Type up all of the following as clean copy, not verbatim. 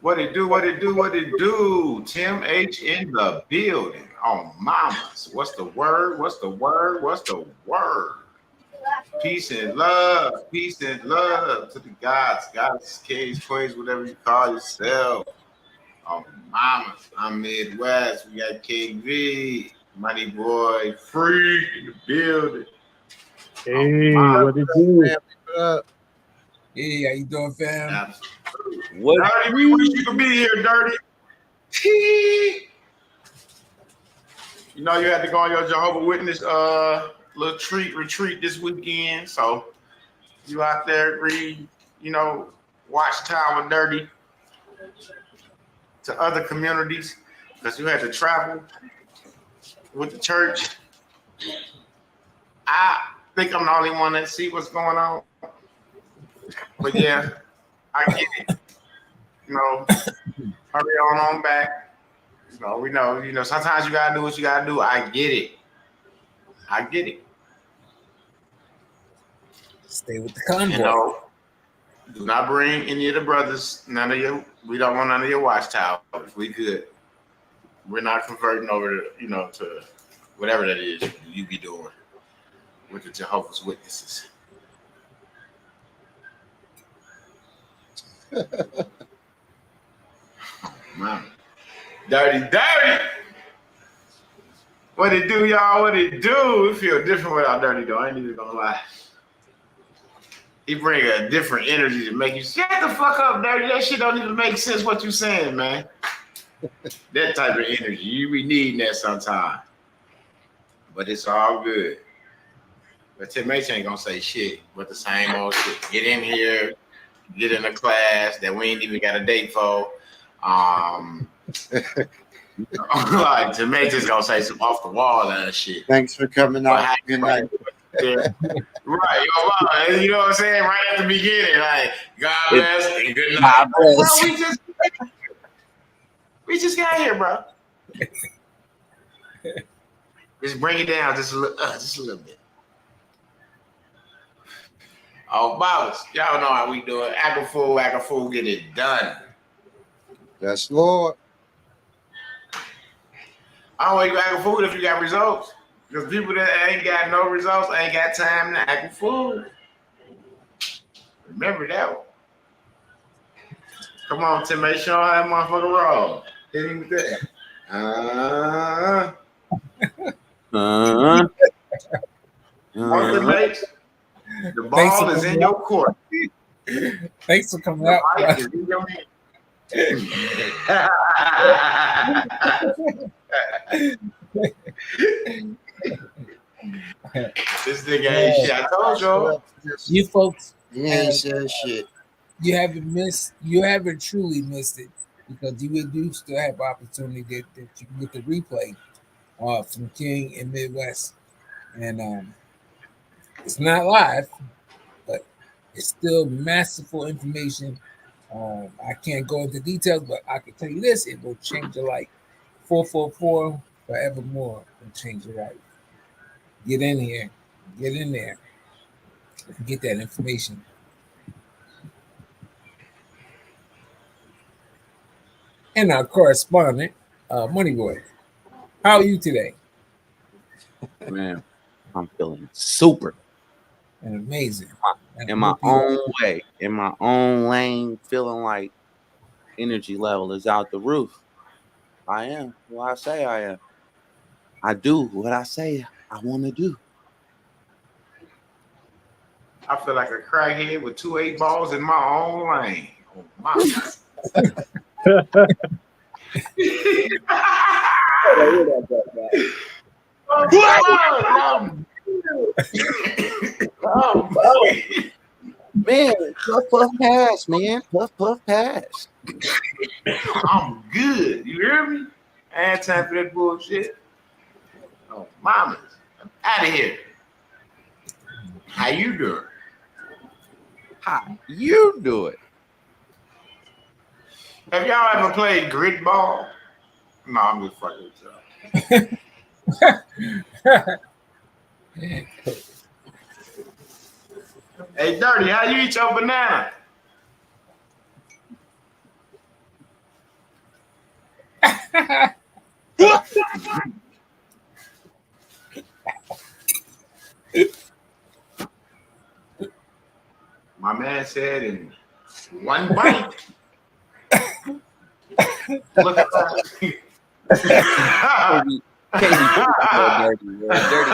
What it do? What it do? What it do? Tim H in the building. Oh, mamas. What's the word? What's the word? What's the word? Peace and love. Peace and love to the gods, goddesses, kings, queens, whatever you call yourself. Oh, mamas. I'm Midwest. We got KV, Money Boy, Freak in the building. Hey, what it do? Hey, how you doing, fam? Absolutely. What? Dirty, we wish you could be here, Dirty. You know you had to go on your Jehovah's Witness little retreat this weekend. So you out there read, Watchtower Dirty to other communities because you had to travel with the church. I think I'm the only one that see what's going on. But yeah, I get it. Hurry on back. We know, sometimes you gotta do what you gotta do. I get it. Stay with the convoy. Do not bring any of the brothers, we don't want none of your watchtowers. We good. We're not converting over to whatever that is you be doing with the Jehovah's Witnesses. Man. Dirty. What it do, y'all? What it do? We feel different without Dirty, though. I ain't even gonna lie. He bring a different energy to make you shut the fuck up, Dirty. That shit don't even make sense what you saying, man. That type of energy. You be needing that sometime. But it's all good. But Tim H ain't gonna say shit but the same old shit. Get in here, get in a class that we ain't even got a date for. Like Tim H is gonna say some off the wall and shit. Thanks for coming out. Good night. Right, you know what I'm saying? Right at the beginning, like God bless and good night. Bro, we just got here, bro. Just bring it down just a little bit. Oh, Bobbers, y'all know how we do it. Act a fool, get it done. Yes, Lord. I don't want you to act a fool if you got results. Because people that ain't got no results ain't got time to act a fool. Remember that one. Come on, Tim, make sure that motherfucker roll. Hit him with that. The ball is in your court. Thanks for coming out. Is in your hand. This nigga ain't shit. I told y'all. You folks, you ain't said shit. You haven't truly missed it because you do still have opportunity that you can get the replay from King and Midwest. And it's not live, but it's still masterful information. I can't go into details, but I can tell you this: it will change your life. 444 forevermore will change your life. Get in here, get in there, get that information. And our correspondent, Money Boy, how are you today? Man, I'm feeling super and amazing. In my own way, in my own lane, feeling like energy level is out the roof. I am who I say I am. I do what I say I want to do. I feel like a crackhead with 2 8 balls in my own lane. Oh, my Man, puff pass, man. Puff pass. I'm good. You hear me? I ain't time for that bullshit. Oh, mamas. I'm out of here. How you doing? How you do it? Have y'all ever played grid ball? No, I'm just fucking with y'all. Hey, Dirty, how you eat your banana? My man said in one bite. Look at that. Dirty, man. Dirty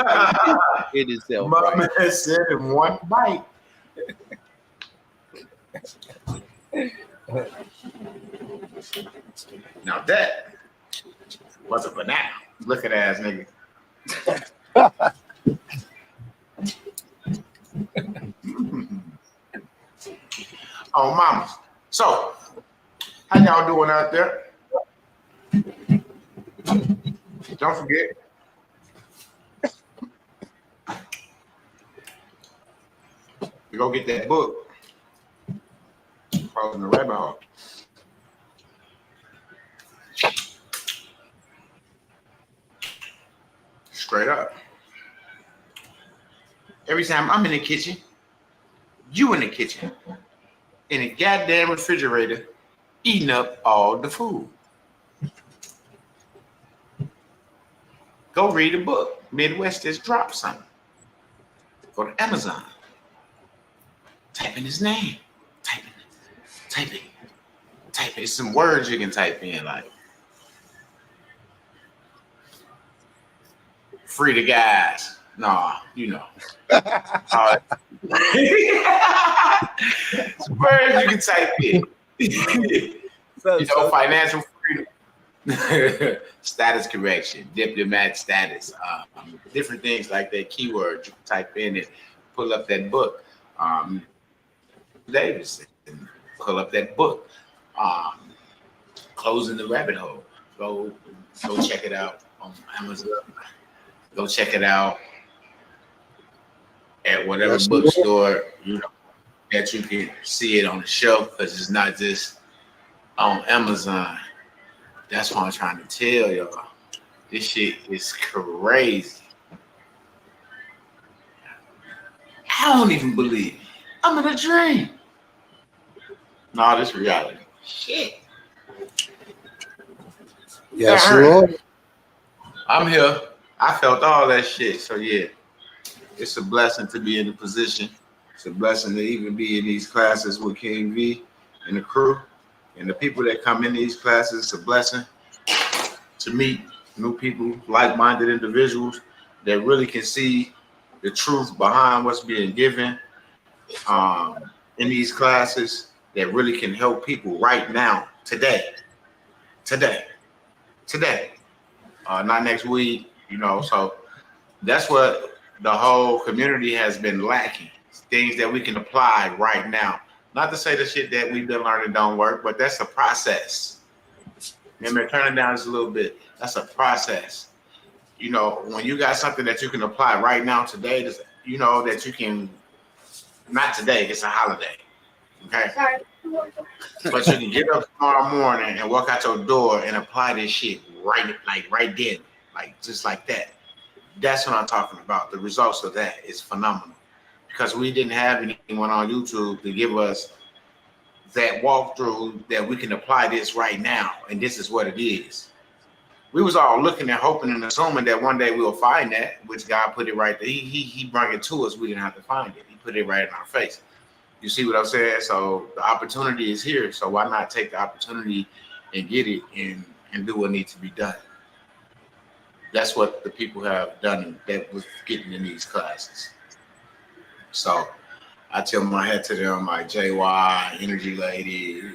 it itself. My Right. man said in one bite. Now that was a banana. Look at ass nigga. Oh, mama. So, how y'all doing out there? Don't forget. To go get that book. Closing the rabbit hole. Straight up. Every time I'm in the kitchen, you in the kitchen, in a goddamn refrigerator, eating up all the food. Go read a book. Midwest just dropped something. Go to Amazon. Type in his name. Type it. It's some words you can type in, like free the guys. Nah, you know. Some words you can type in. Financial freedom. Status correction, diplomat status, different things like that. Keyword you can type in and pull up that book. Davis, and pull up that book. Closing the rabbit hole. Go check it out on Amazon. Go check it out at whatever bookstore that you can see it on the shelf, because it's not just on Amazon. That's what I'm trying to tell y'all. This shit is crazy. I don't even believe it. I'm in a dream. No, this reality. Shit. Yes, Lord. I'm here. I felt all that shit. So yeah, it's a blessing to be in the position. It's a blessing to even be in these classes with King V and the crew. And the people that come in these classes, it's a blessing to meet new people, like-minded individuals that really can see the truth behind what's being given in these classes, that really can help people right now, today. Not next week, so that's what the whole community has been lacking. Things that we can apply right now. Not to say the shit that we've been learning don't work, but that's a process. Remember, turn it down just a little bit. That's a process. When you got something that you can apply right now today, that you can, not today, it's a holiday. Okay? Sorry. But you can get up tomorrow morning and walk out your door and apply this shit right then, just like that. That's what I'm talking about. The results of that is phenomenal, because we didn't have anyone on YouTube to give us that walkthrough that we can apply this right now, and this is what it is. We was all looking and hoping and assuming that one day we'll find that, which God put it right there. He brought it to us. We didn't have to find it. He put it right in our face. You see what I'm saying? So the opportunity is here. So why not take the opportunity and get it and do what needs to be done? That's what the people have done that was getting in these classes. So I tell my head to them, like JY, Energy Lady,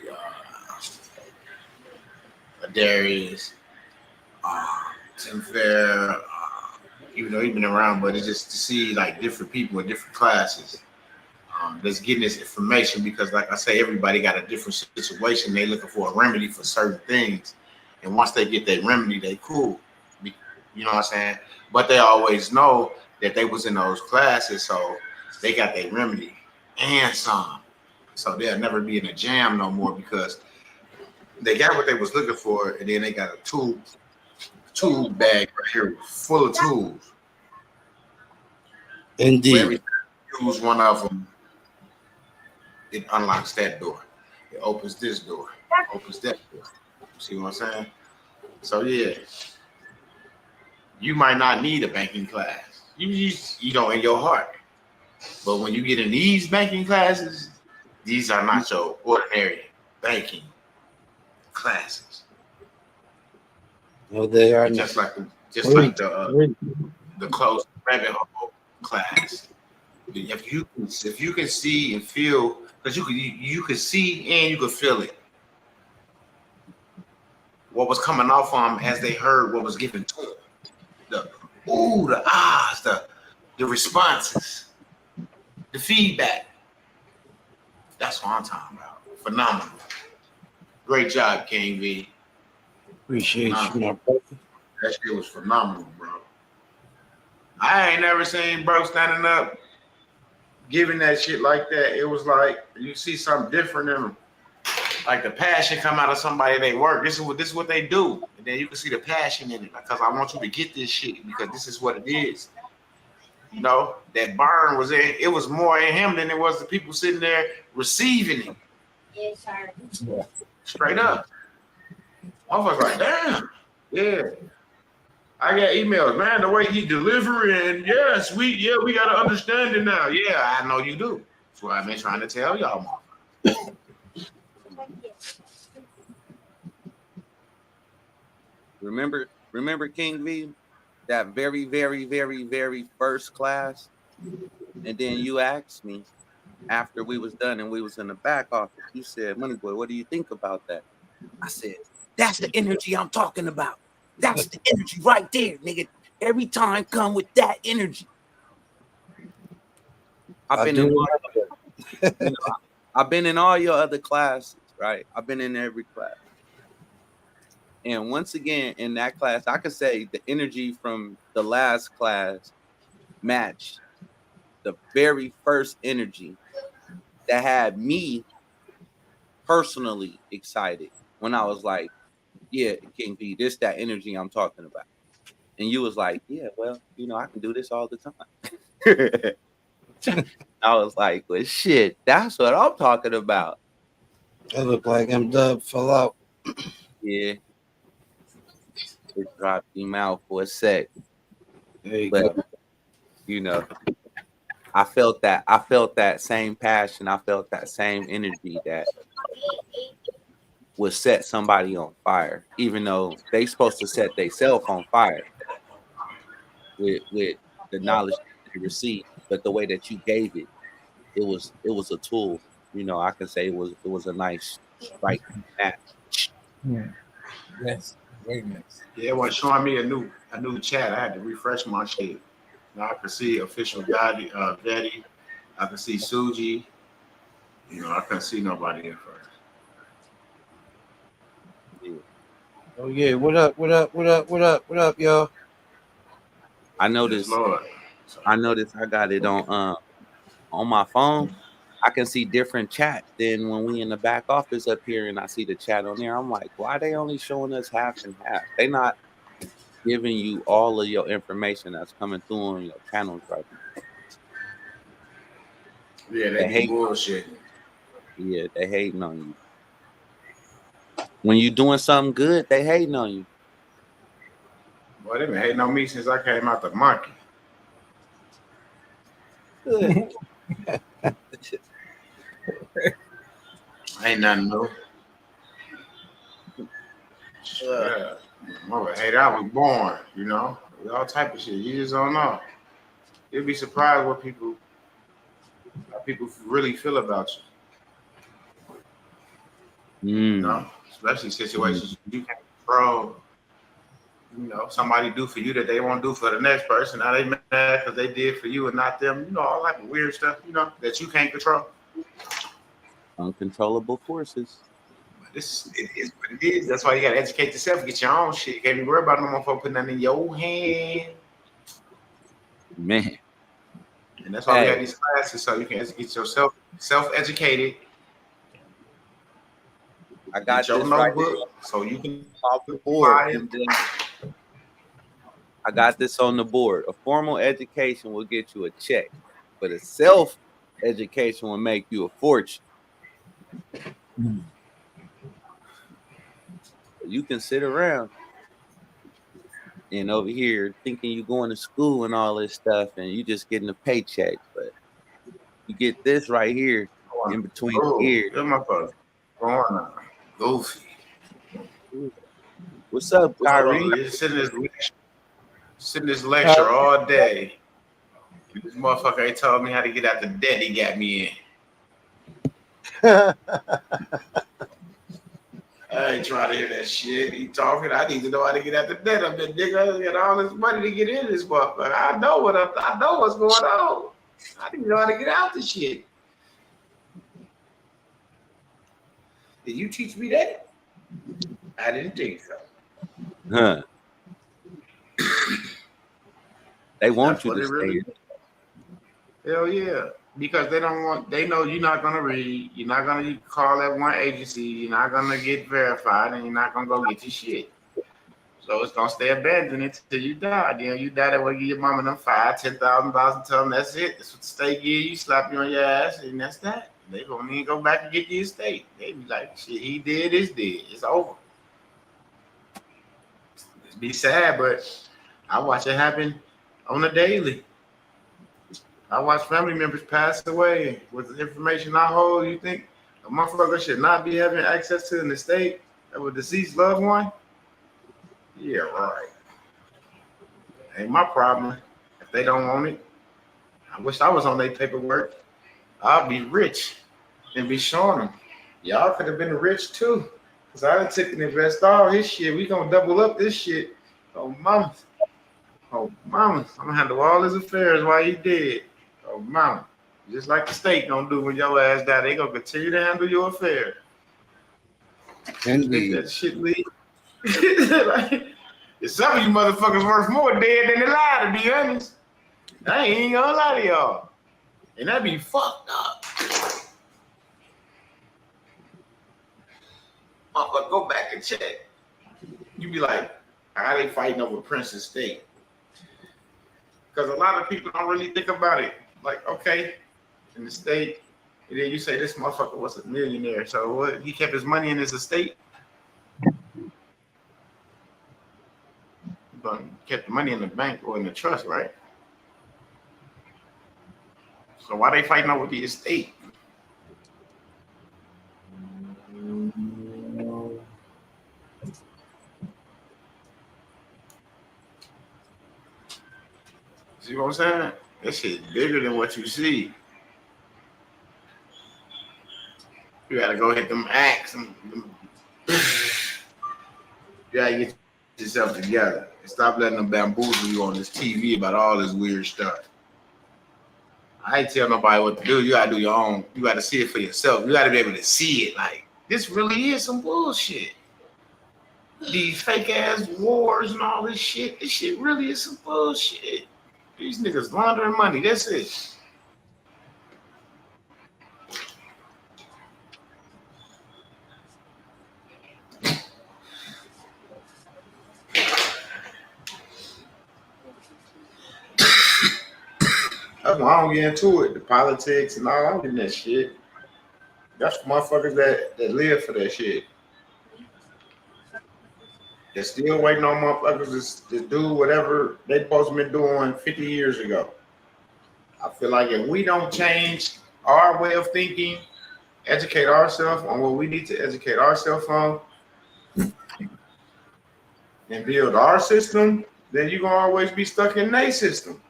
Darius, Tim Fair, even though he's been around, but it's just to see like different people in different classes that's getting this information, because like I say, everybody got a different situation. They looking for a remedy for certain things. And once they get that remedy, they cool. You know what I'm saying? But they always know that they was in those classes, so they got their remedy and some. So they'll never be in a jam no more, because they got what they was looking for, and then they got a tool bag right here full of tools. Indeed. Every time you use one of them, it unlocks that door. It opens this door. Opens that door. See what I'm saying? So yeah, you might not need a banking class. You know, in your heart. But when you get in these banking classes, these are not your ordinary banking classes. No, they are It's not. just like Wait. the close rabbit hole class. If you can see and feel, because you can see and you can feel it, what was coming off them as they heard what was given to them. The ahs, the responses, the feedback. That's what I'm talking about. Phenomenal. Great job, King V. Appreciate you, Phenomenal. my brother. That shit was phenomenal, bro. I ain't never seen bro standing up giving that shit like that. It was like you see something different in them. Like the passion come out of somebody they work. This is what they do. And then you can see the passion in it. Because I want you to get this shit because this is what it is. You know, that burn was in it was more in him than it was the people sitting there receiving it. Yes, sir. Straight up. Motherfuckers like, damn. Yeah. I got emails, man, the way he delivered, and yes, we got to understand it now. Yeah, I know you do. That's what I've been trying to tell y'all, motherfuckers. Remember King V, that very, very, very, very first class, and then you asked me after we was done and we was in the back office. You said, "Money Boy, what do you think about that?" I said, "That's the energy I'm talking about. That's the energy right there, nigga. Every time come with that energy." I've been in all your other classes, right? I've been in every class. And once again, in that class, I could say the energy from the last class matched the very first energy that had me personally excited when I was like, yeah, King V, this that energy I'm talking about. And you was like, yeah, well, you know, I can do this all the time. I was like, well, shit, that's what I'm talking about. It looked like M-Dub fell out. Yeah. It dropped him out for a sec. There you But, go. you know, I felt that same passion. I felt that same energy that would set somebody on fire, even though they supposed to set themselves on fire with the knowledge that they received. But the way that you gave it, it was a tool. You know, I can say it was a nice right match. Yes, very nice. Yeah, it was showing me a new chat. I had to refresh my shit. Now I can see official Betty. I can see Suji. You know, I couldn't see nobody at first. Yeah. Oh yeah, what up, y'all? I Yes, noticed Lord. I got it on my phone. I can see different chat than when we in the back office up here and I see the chat on there. I'm like, why are they only showing us half and half? They not giving you all of your information that's coming through on your channels right now. Yeah, they be bullshit. Yeah, they hating on you. When you doing something good, they hating on you. Boy, they been hating on me since I came out the monkey. Good. Ain't nothing new. Yeah. Mother, hey, I was born, you know, with all type of shit. You just don't know. You'll be surprised how people really feel about you. You know, especially situations you can't control. You know, somebody do for you that they won't do for the next person. Now they mad because they did for you and not them. You know, all that weird stuff, you know, that you can't control. Uncontrollable forces. It is what it is. That's why you gotta educate yourself, get your own shit. You can't be worried about no motherfucker putting that in your hand. Man. And that's why we have these classes, so you can get yourself self-educated. I got your this notebook, right so you can off the board. I got this on the board. A formal education will get you a check, but a self-education will make you a fortune. You can sit around and over here thinking you going to school and all this stuff, and you just getting a paycheck. But you get this right here in between the Oh, ears. that motherfucker going on. Goofy. What's up, Hold Kyrie? on, he's sitting this lecture all day. This motherfucker ain't told me how to get out the debt he got me in. I ain't trying to hear that shit. He talking. I need to know how to get out the debt. I've been nigga. I got all this money to get in this motherfucker. I know what's going on. I need to know how to get out the shit. Did you teach me that? I didn't think so. Huh. They want That's you what to it stay. really. Hell yeah. Because they know you're not gonna read, you're not gonna call that one agency, you're not gonna get verified, and you're not gonna go get your shit. So it's gonna stay abandoned until you die. Then you die, that way give your mama them $5,000-$10,000 and tell them that's it. That's what the state give you, slap you on your ass, and that's that. They gonna even go back and get the estate. They be like, shit, he did, it's dead. It's over. It's be sad, but I watch it happen on a daily. I watch family members pass away with the information I hold. You think a motherfucker should not be having access to an estate of a deceased loved one? Yeah, right. Ain't my problem. If they don't want it, I wish I was on their paperwork. I'll be rich and be showing them. Y'all could have been rich too. Because I done took and invest all his shit. We gonna double up this shit. Oh, mama. Oh, mama. I'm gonna handle all his affairs while he dead. Oh, mama. Just like the state gonna do when your ass die. They gonna continue to handle your affairs. Indeed. That shit leave. Like, some of you motherfuckers worth more dead than alive, to be honest. I ain't gonna lie to y'all. And that be fucked up. Motherfucker, go back and check. You be like, how they fighting over Prince's estate? Because a lot of people don't really think about it. Like, okay, in the state, and then you say this motherfucker was a millionaire. So what? He kept his money in his estate? But kept the money in the bank or in the trust, right? So why they fighting over the estate? See what I'm saying? That shit bigger than what you see. You gotta go hit them acts. You gotta get yourself together and stop letting them bamboozle you on this TV about all this weird stuff. I ain't tell nobody what to do. You gotta do your own. You gotta see it for yourself. You gotta be able to see it. Like, this really is some bullshit. These fake ass wars and all this shit. This shit really is some bullshit. These niggas laundering money. That's it. That's why I don't get into it. The politics and all. I don't get in that shit. That's for motherfuckers that live for that shit. They're still waiting on motherfuckers to do whatever they supposed to be doing 50 years ago. I feel like if we don't change our way of thinking, educate ourselves on what we need to educate ourselves on, and build our system, then you're going to always be stuck in their system.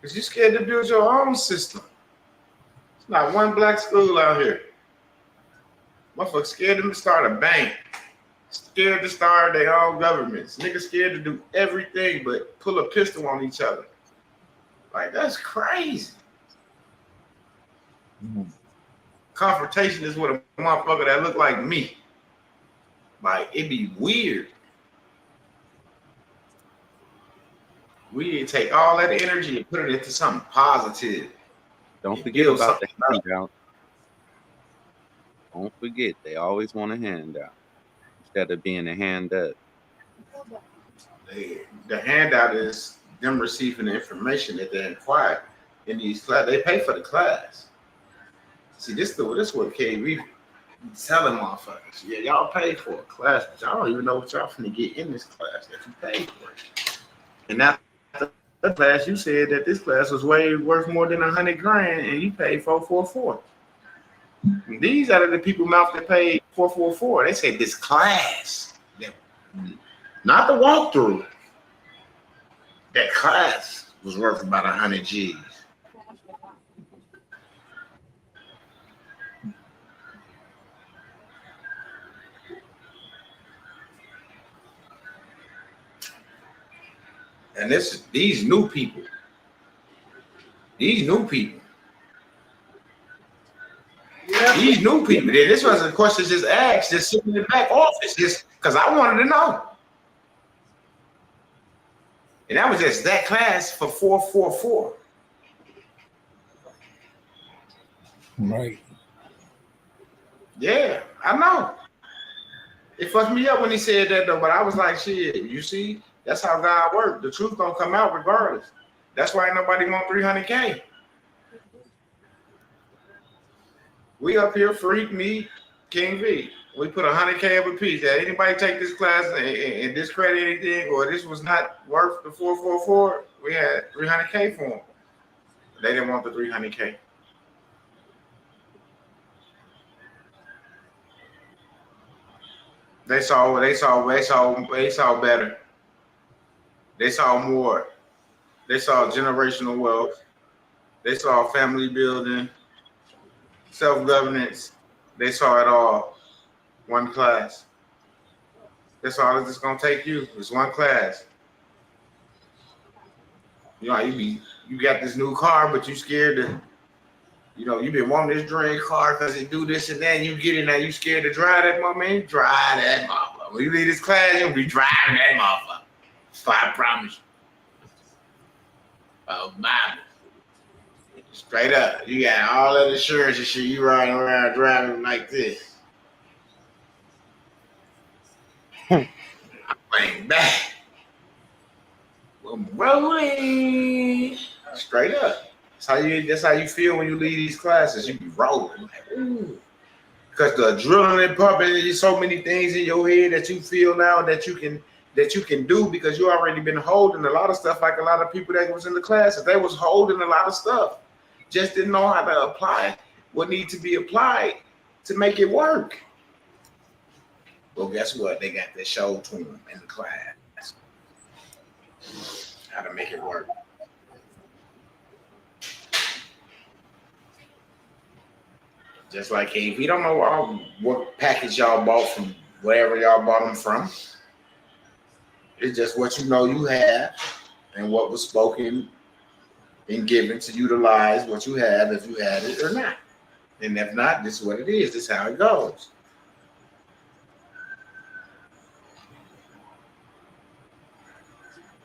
Because you're scared to build your own system. It's not one black school out here. Motherfuckers scared to start a bank. Scared to start their own governments. Niggas scared to do everything but pull a pistol on each other. Like, that's crazy. Confrontation is with a motherfucker that look like me. Like, it'd be weird. We need to take all that energy and put it into something positive. Don't forget about the handout. Don't forget, they always want a handout instead of being a hand up. The handout is them receiving the information that they acquired in these classes. They pay for the class. See, this is what KB. Telling motherfuckers, yeah, y'all pay for a class, but y'all don't even know what y'all finna get in this class that you paid for it. And after the class, you said that this class was way worth more than $100 grand, and you paid 444. These are the people mouth that paid 444. They said this class, not the walkthrough. That class was worth about 100 G's. And these new people. These new people. This wasn't a question just asked, just sitting in the back office, just because I wanted to know. And that was just that class for 444. Right. Yeah, I know. It fucked me up when he said that though, but I was like, shit, you see, that's how God works. The truth don't come out regardless. That's why ain't nobody want 300K. We up here, Freak, me, King V. We put 100K up a piece. Did anybody take this class and discredit anything, or this was not worth the 444? We had 300K for them. They didn't want the 300K. They saw better. They saw more. They saw generational wealth. They saw family building, self-governance. They saw it all. One class. That's all it's gonna take you. It's one class. You know, you got this new car, but you scared to, you've been wanting this dream car because it do this and that. And you get in there, you scared to drive that motherfucker. Drive that motherfucker. When you leave this class, you'll be driving that motherfucker. So I promise you. Oh, Bible. Straight up. You got all that insurance and shit. You riding around driving like this. I'm playing back. I'm rolling. Straight up. That's how you feel when you leave these classes. You be rolling. Like, ooh. Because the adrenaline pumping, there's so many things in your head that you feel now that you can do because you already been holding a lot of stuff like a lot of people that was in the classes. They was holding a lot of stuff. Just didn't know how to apply what needs to be applied to make it work. Well, guess what? They got that show to them in the class. How to make it work. Just like if you don't know what package y'all bought from wherever y'all bought them from, it's just what you know you have and what was spoken and given to utilize what you have if you had it or not. And if not, this is what it is. This is how it goes.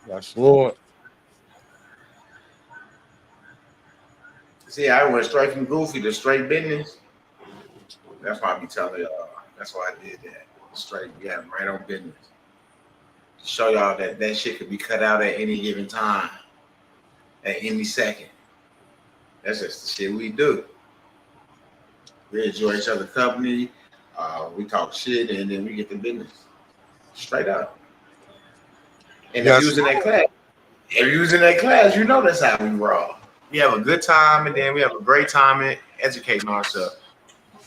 That's Lord. See, I went straight from goofy to straight business. That's why I be telling y'all. That's why I did that. Straight, yeah, right on business. To show y'all that shit could be cut out at any given time, at any second. That's just the shit we do. We enjoy each other's company. We talk shit, and then we get the business. Straight up. And if you're using that class, you know that's how we roll. We have a good time, and then we have a great time in educating ourselves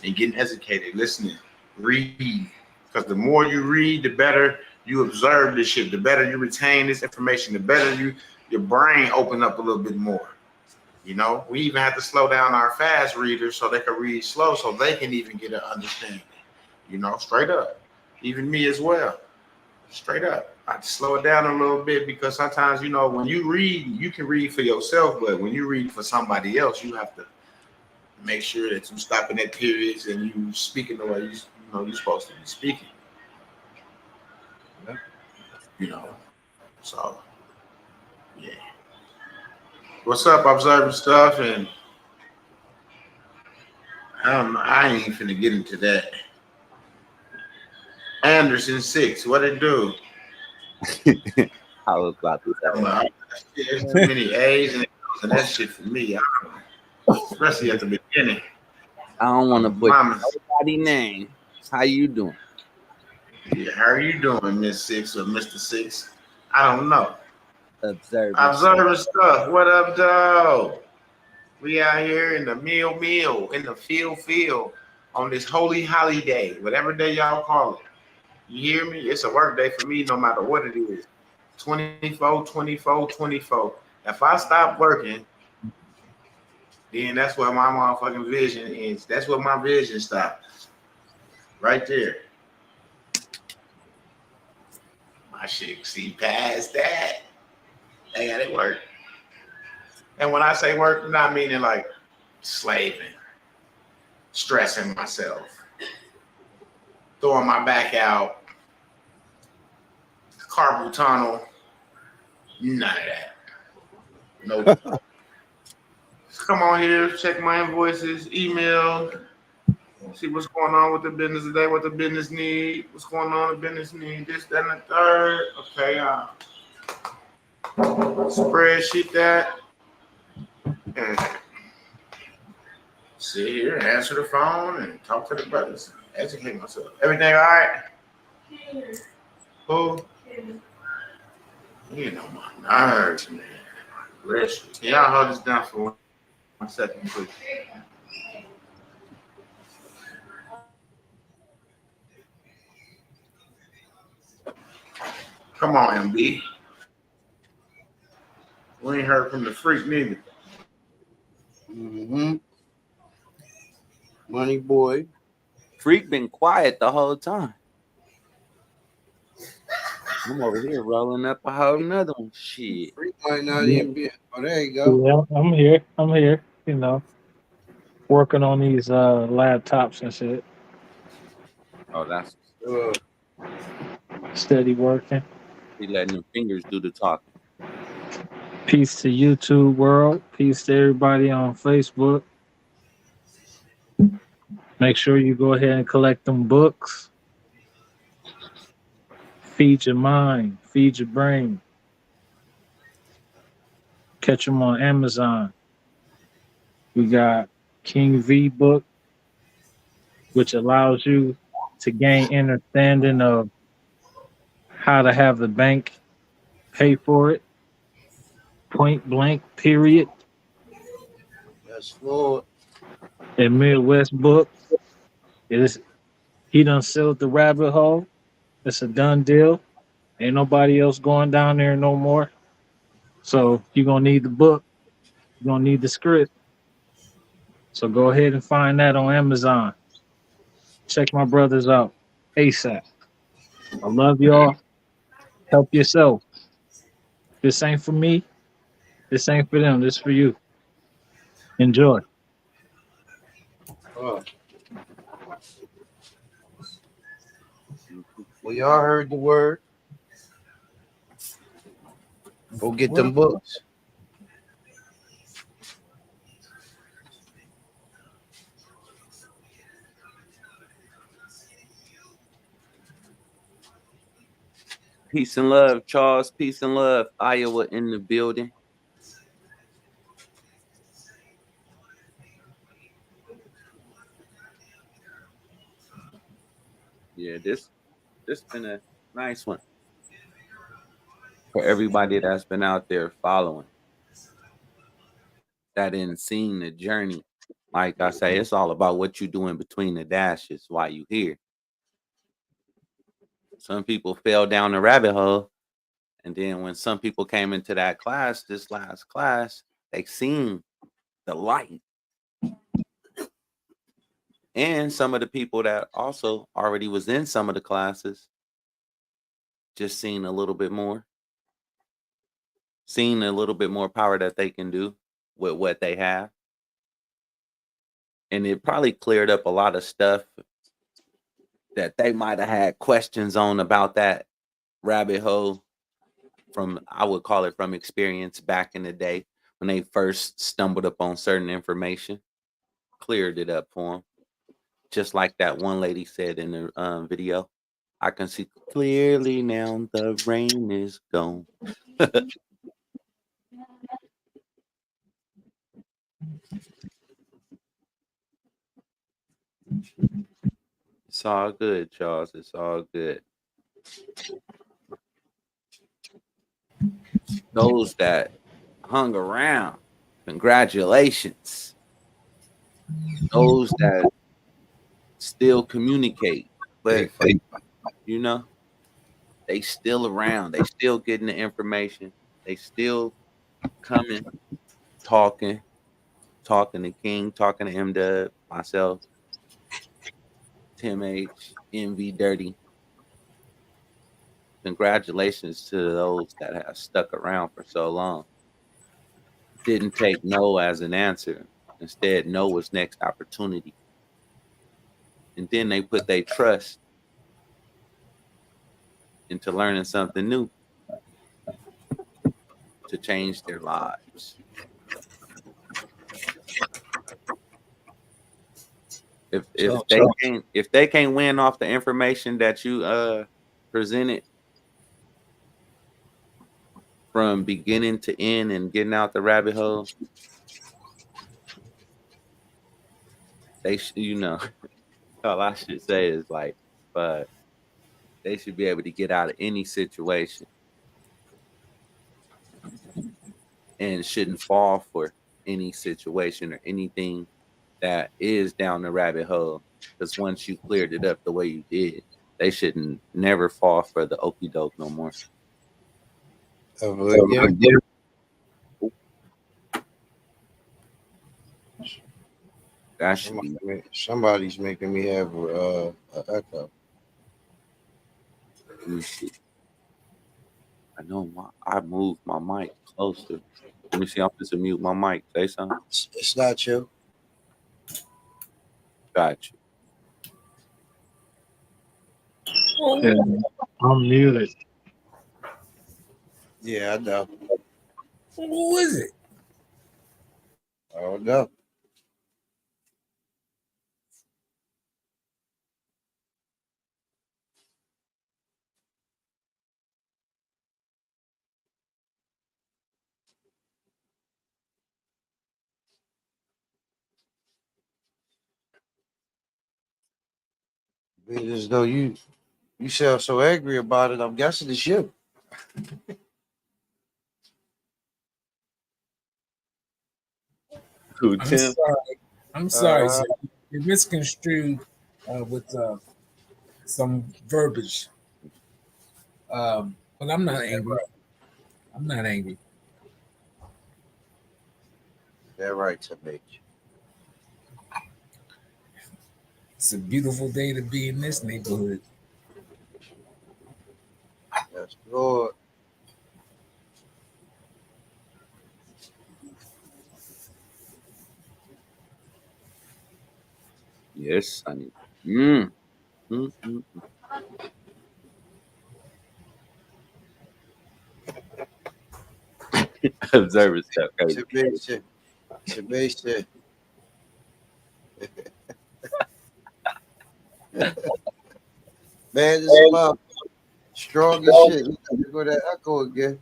and getting educated, listening, read. Because the more you read, the better you observe this shit, the better you retain this information, the better your brain open up a little bit more. We even have to slow down our fast readers so they can read slow so they can even get an understanding. Straight up. Even me as well. Straight up. I have to slow it down a little bit because sometimes, when you read, you can read for yourself, but when you read for somebody else, you have to make sure that you stopping at periods and you speaking the way you're supposed to be speaking. So yeah. What's up? Observing stuff, and I ain't finna get into that. Anderson 6, what it do? I was about to say. There's too many A's and that shit for me. Especially at the beginning. I don't want to put Mama. nobody's name. How you doing? Yeah, how are you doing, Miss Six or Mr. Six? I don't know. Observing. Observing stuff. What up, though? We out here in the meal, in the field, on this holy holiday, whatever day y'all call it. You hear me? It's a work day for me, no matter what it is. 24, 24, 24. If I stop working, then that's where my motherfucking vision is. That's where my vision stops. Right there. My shit see past that. They got it work. And when I say work, I'm not meaning like slaving, stressing myself, throwing my back out, carpal tunnel, none of that. Nope. Come on here, check my invoices, email, see what's going on with the business today, what the business need, what's going on with the business need, this, that, and the third. Okay, spreadsheet that. And sit here and answer the phone and talk to the brothers, educate myself. Everything all right? Who? You know my nerves, man. Listen, can y'all hold this down for 1 second, please? Come on, MB. We ain't heard from the freak neither. Mm-hmm. Money boy. Freak been quiet the whole time. I'm over here rolling up a whole nother one. Shit. Freak might not Yeah. even be. Oh, there you go. Yeah, I'm here. I'm here. You know, working on these laptops and shit. Oh, that's Steady working. he letting the fingers do the talking. Peace to YouTube world. Peace to everybody on Facebook. Make sure you go ahead and collect them books. Feed your mind. Feed your brain. Catch them on Amazon. We got King V book, which allows you to gain understanding of how to have the bank pay for it. Point blank, period. Yes, Lord. And Midwest book is he done sealed the rabbit hole. It's a done deal. Ain't nobody else going down there no more. So you're gonna need the book. You're gonna need the script. So go ahead and find that on Amazon. Check my brothers out ASAP. I love y'all. Help yourself. This ain't for me. This ain't for them. This for you. Enjoy. Oh. Well, y'all heard the word. Go get them books. Peace and love, Charles. Peace and love. Iowa in the building. Yeah, this been a nice one for everybody that's been out there following. That didn't seen the journey. Like I say, it's all about what you do in between the dashes while you here. Some people fell down the rabbit hole. And then when some people came into that class, this last class, they seen the light. And some of the people that also already was in some of the classes just seen a little bit more. Seen a little bit more power that they can do with what they have. And it probably cleared up a lot of stuff that they might have had questions on about that rabbit hole from, I would call it from experience back in the day when they first stumbled upon certain information. Cleared it up for them. Just like that one lady said in the video. I can see clearly now the rain is gone. It's all good, Charles. It's all good. Those that hung around, congratulations. Those that still communicate, but you know, they still around. They still getting the information. They still coming, talking to King, talking to M-Dub, myself, Tim H, MV Dirty. Congratulations to those that have stuck around for so long. Didn't take no as an answer. Instead, no was next opportunity. And then they put their trust into learning something new to change their lives. If they can't win off the information that you presented from beginning to end and getting out the rabbit hole, they you know, all I should say is like, but they should be able to get out of any situation and shouldn't fall for any situation or anything that is down the rabbit hole. Because once you cleared it up the way you did, they shouldn't never fall for the okie doke no more. That should be. Somebody's making me have an echo. Let me see. I know I moved my mic closer. Let me see. I'm just mute my mic. Say something. It's not you. Got you. Yeah, I'm muted. Yeah, I know. Who is it? I don't know. As though you sound so angry about it. I'm guessing it's you. Who, I'm Tim? sorry. I'm sorry, sir. You're misconstrued with some verbiage. But I'm not angry. I'm not angry. They're right to me. It's a beautiful day to be in this neighborhood. Yes, Lord. Yes, honey. Mm. Mm, mm, mm. Observer stuff. Submission. Man, this is about strong as shit. You go that echo again.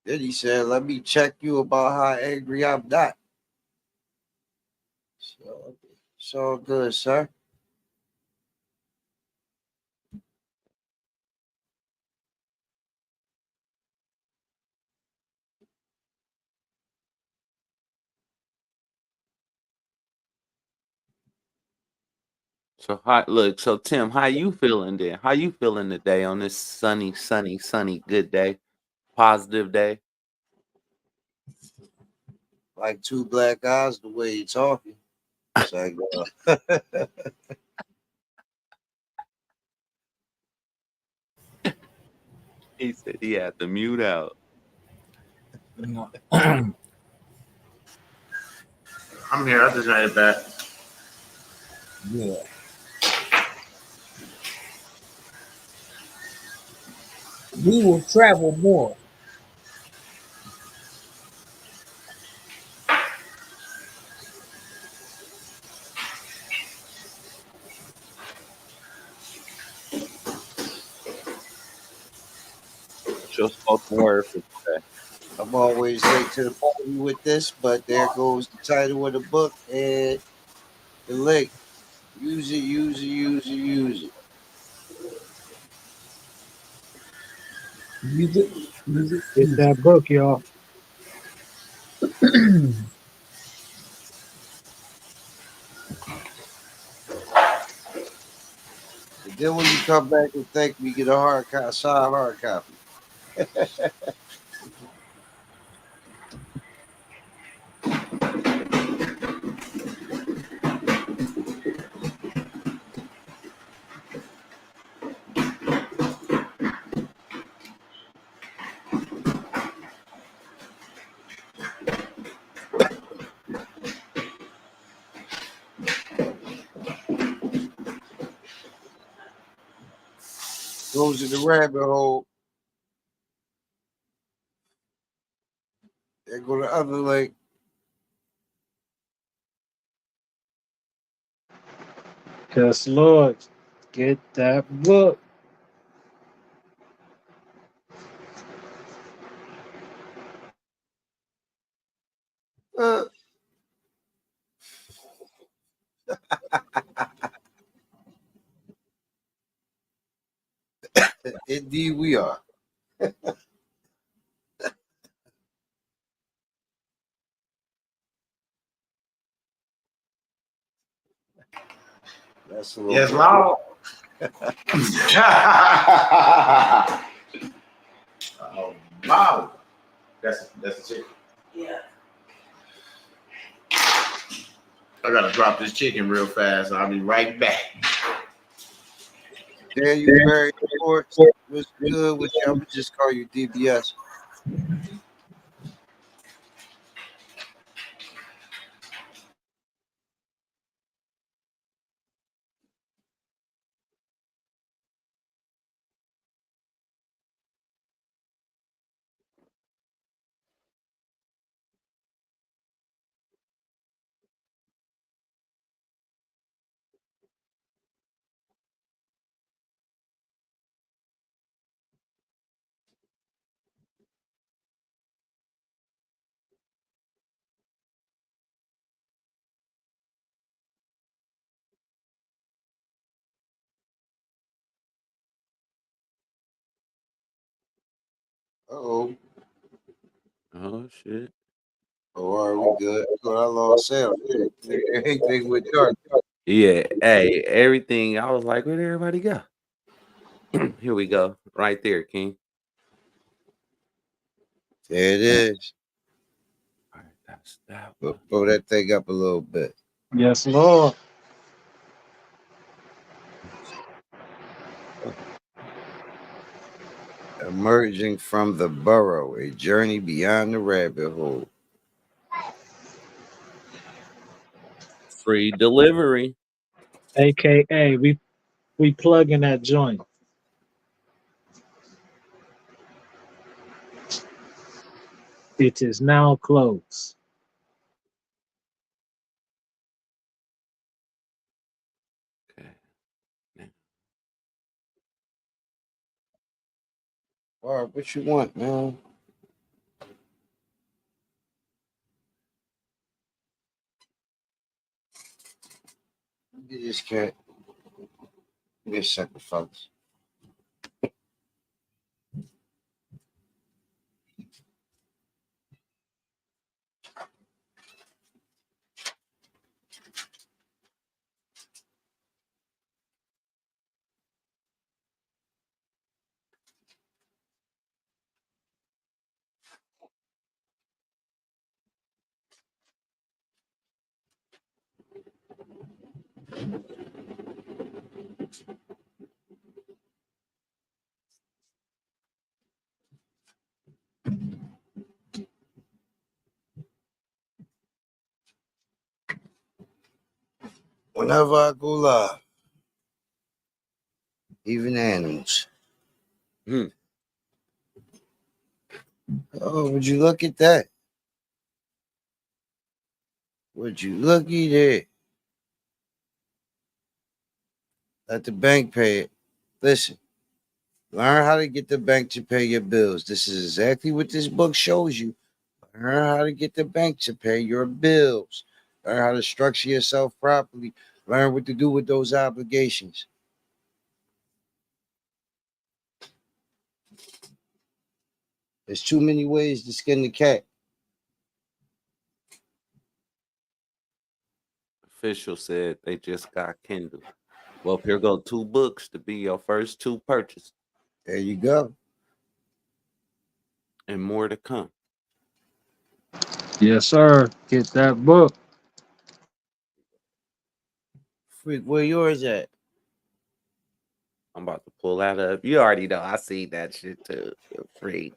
Then he said, "Let me check you about how angry I'm not." So good, sir. So so Tim, how you feeling then? How you feeling today on this sunny, good day, positive day? Like two black eyes, the way you talking. It's like, He said he had to mute out. No. I'm here. I just made it back. Yeah. We will travel more. your spoken word for today? I'm always late to the party with this, but there goes the title of the book and the link. Use it, use it, use it, use it. Use it, use it, Get use that book, y'all. it. And then when you come back and thank me, get a signed hard copy. Goes in the rabbit hole. There go the other link. Yes, Lord. Get that book. Uh, indeed, we are. That's a little Yes, bit. Lord. Oh, wow. That's a chicken. Yeah. I gotta drop this chicken real fast. I'll be right back. Daniel Barry Sports. What's good with you? I'm gonna just call you DBS. Uh-oh. Oh shit. Oh, are we good? Well, I lost sound. Anything with dark. Yeah. Hey, everything. I was like, where'd everybody go? Here we go. Right there, King. There it is. All right, that's that one. Blow that thing up a little bit. Yes, Lord. Emerging from the burrow, a journey beyond the rabbit hole. Free delivery. AKA, we plug in that joint. It is now closed. Okay. All right, what you want, man? Get this cat. Give me a second, folks. Whenever I go live, even animals. Hmm. Oh, would you look at that? Would you look at it? Let the bank pay it. Listen, Learn how to get the bank to pay your bills. This is exactly what this book shows you. Learn how to get the bank to pay your bills. Learn how to structure yourself properly. Learn what to do with those obligations. There's too many ways to skin the cat. Official said they just got Kindle. Well, here go 2 books to be your first 2 purchases, There you go. and more to come. Yes, sir. Get that book. Freak, where yours at? I'm about to pull that up. You already know I see that shit too. Free.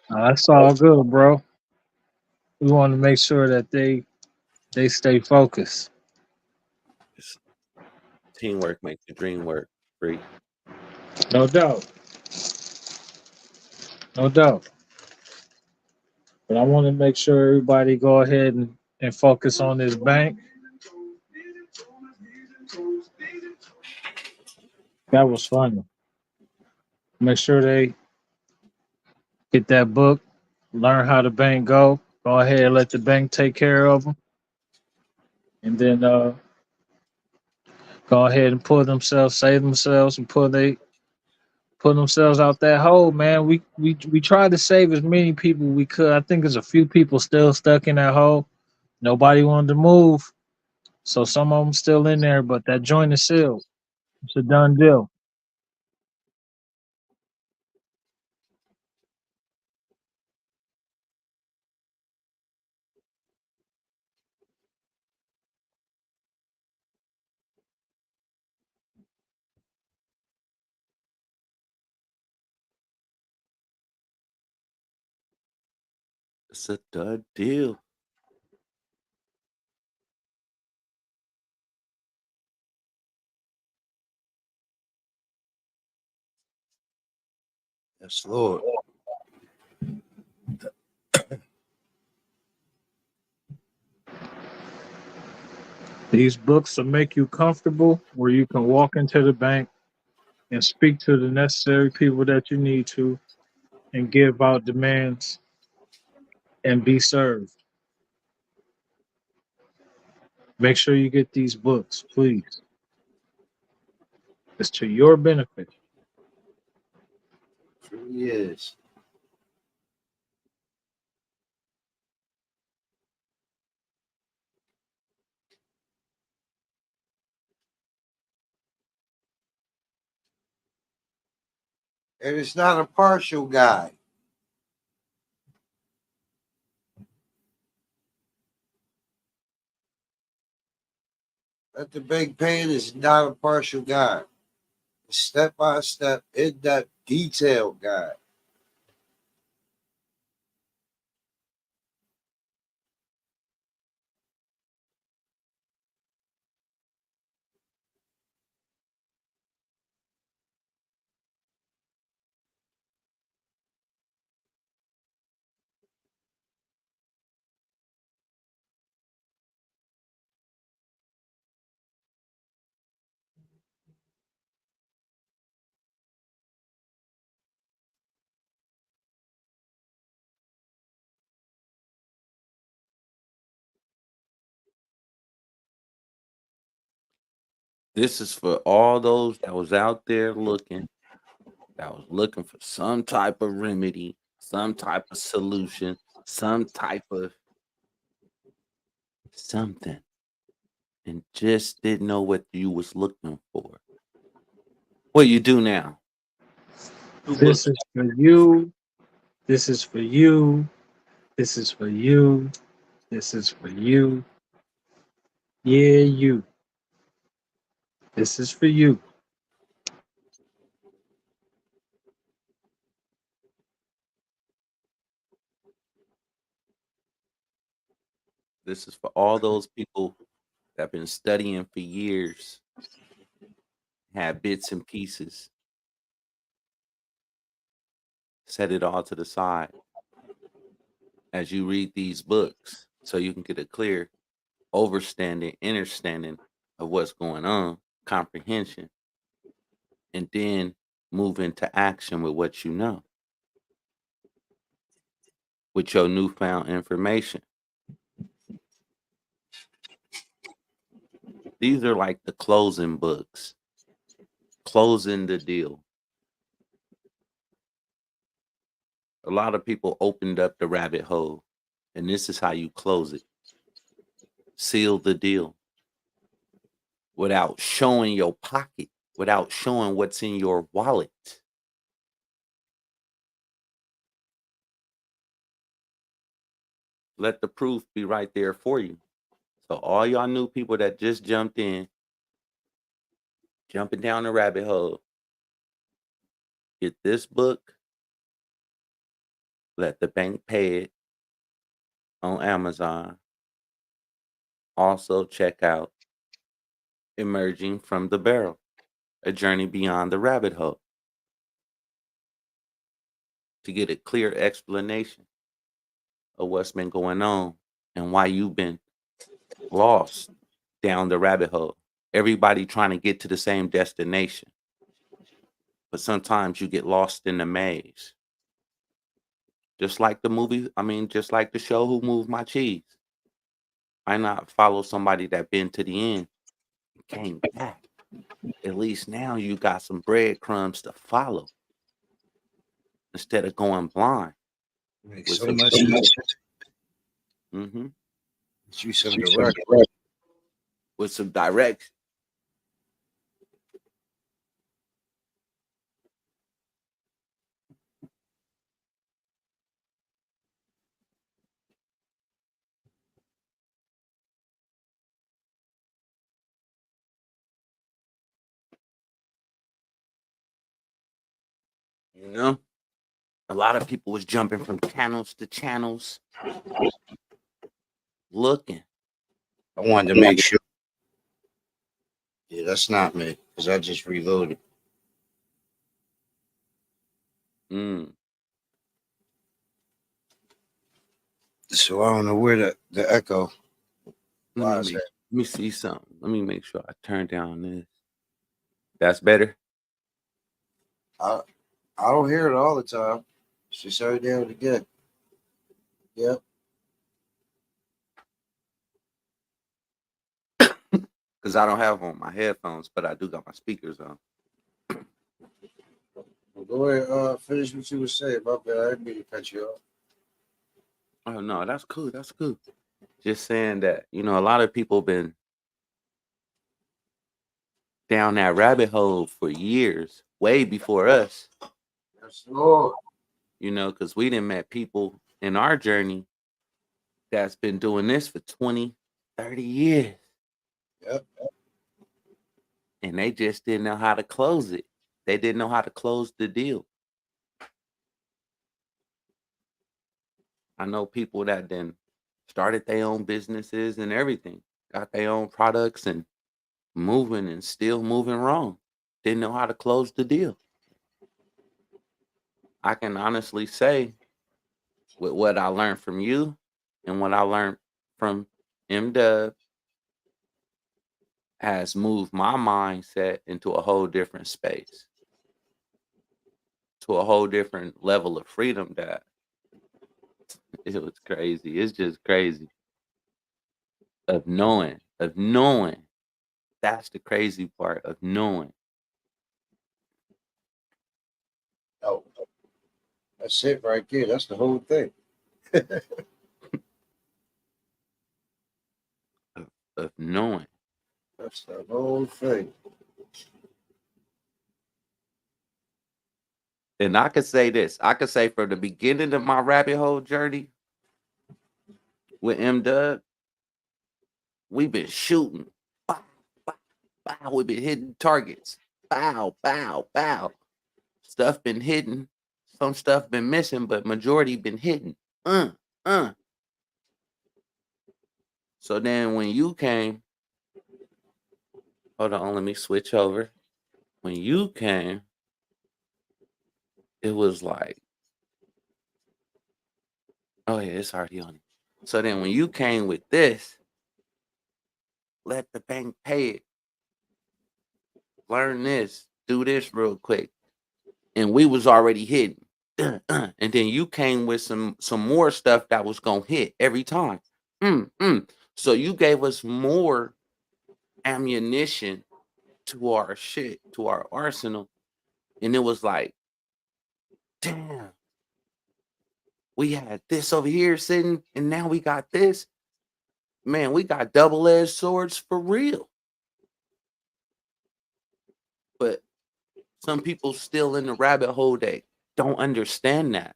That's all good, bro. We want to make sure that they stay focused. Teamwork makes the dream work. Free. No doubt. No doubt. But I want to make sure everybody go ahead and focus on this bank. That was funny. Make sure they get that book, learn how the bank go. Go ahead and let the bank take care of them, and then go ahead and pull themselves, save themselves, and pull themselves out that hole. Man, we tried to save as many people we could. I think there's a few people still stuck in that hole. Nobody wanted to move, so some of them still in there. But that joint is sealed. It's a done deal. It's a done deal. Yes, Lord. These books will make you comfortable where you can walk into the bank and speak to the necessary people that you need to and give out demands and be served. Make sure you get these books, please. It's to your benefit. It really is. And it's not a partial guide. Let the bank pay it is not a partial guide. It's step by step, in depth, detailed guide. This is for all those that was out there looking for some type of remedy, some type of solution, some type of something, and just didn't know what you was looking for. What you do now? Two This books. is for you. This is for you. This is for you. This is for you. Yeah, you. This is for you. This is for all those people that have been studying for years, had bits and pieces, set it all to the side as you read these books so you can get a clear understanding of what's going on, comprehension. and then move into action with what you know, with your newfound information. These are like the closing books, closing the deal. A lot of people opened up the rabbit hole, and this is how you close it. Seal the deal without showing your pocket, without showing what's in your wallet. Let the proof be right there for you. So all y'all new people that just jumped in, jumping down the rabbit hole, get this book, Let the Bank Pay It, on Amazon. Also check out Emerging from the Barrel, A Journey Beyond the Rabbit Hole, to get a clear explanation of what's been going on and why you've been lost down the rabbit hole. Everybody trying to get to the same destination, but sometimes you get lost in the maze. Just like the movie, just like the show Who Moved My Cheese. Why not follow somebody that been to the end and came back? At least now you got some breadcrumbs to follow instead of going blind. Makes With so some, much sense. Mhm. You some direct. With some direction. You know, a lot of people was jumping from channels to channels, looking. I wanted to make sure. Yeah, that's not me because I just reloaded. Mm. So I don't know where the echo. Let Why me is make, that? let me see something. Let me make sure I turn down this. That's better. I I don't hear it all the time. It's just every day with again. Yep. Because I don't have on my headphones, but I do got my speakers on. Well, go ahead. Finish what you were saying. My bad. I didn't mean to cut you off. Oh no, that's cool. That's cool. Just saying that, a lot of people been down that rabbit hole for years, way before us, Yes, Lord. because we didn't met people in our journey that's been doing this for 20, 30 years. Yep. And they just didn't know how to close it. They didn't know how to close the deal. I know people that then started their own businesses and everything, got their own products and moving and still moving wrong. Didn't know how to close the deal. I can honestly say, with what I learned from you and what I learned from MDub, has moved my mindset into a whole different space, to a whole different level of freedom that it was crazy. It's just crazy of knowing. That's the crazy part of knowing. Oh, that's it right there. That's the whole thing. Of knowing. That's the whole thing. And I could say this. I could say from the beginning of my rabbit hole journey with MDub, we've been shooting. Bow, bow, bow. We've been hitting targets. Bow, bow, bow. Stuff been hidden. Some stuff been missing, but majority been hidden. uh. So then when you came, hold on, let me switch over. When you came, it was like, oh yeah, it's already on it. So then when you came with this, let the bank pay it. Learn this. do this real quick. And we was already hitting. And then you came with some more stuff that was gonna hit every time. So you gave us more ammunition to our shit, to our arsenal. And it was like, damn, we had this over here sitting, and now we got this. Man, we got double-edged swords for real. But some people still in the rabbit hole, they don't understand that.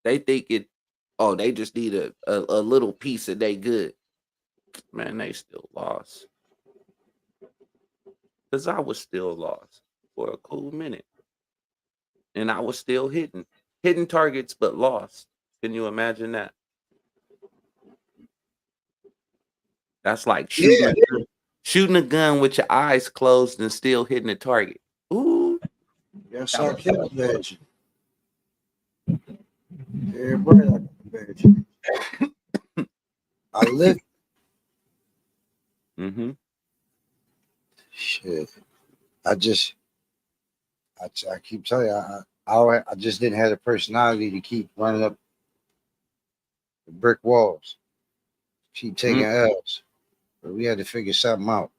They think they just need a little piece of they good. Man, they still lost. Because I was still lost for a cool minute. And I was still hitting targets, but lost. Can you imagine that? That's like shooting a gun with your eyes closed and still hitting a target. Ooh. Yes, I can imagine. Everybody I can imagine. I live. Mm-hmm. Shit. I keep telling you, I just didn't have the personality to keep running up the brick walls, keep taking L's. But we had to figure something out.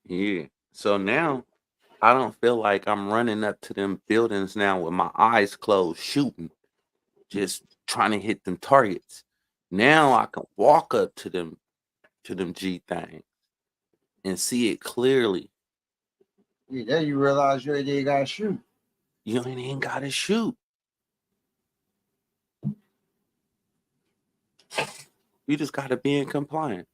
Yeah. So now I don't feel like I'm running up to them buildings now with my eyes closed, shooting, just trying to hit them targets. Now I can walk up to them G things and see it clearly. Yeah, then you realize you ain't got to shoot. You ain't gotta shoot. You just gotta be in compliance.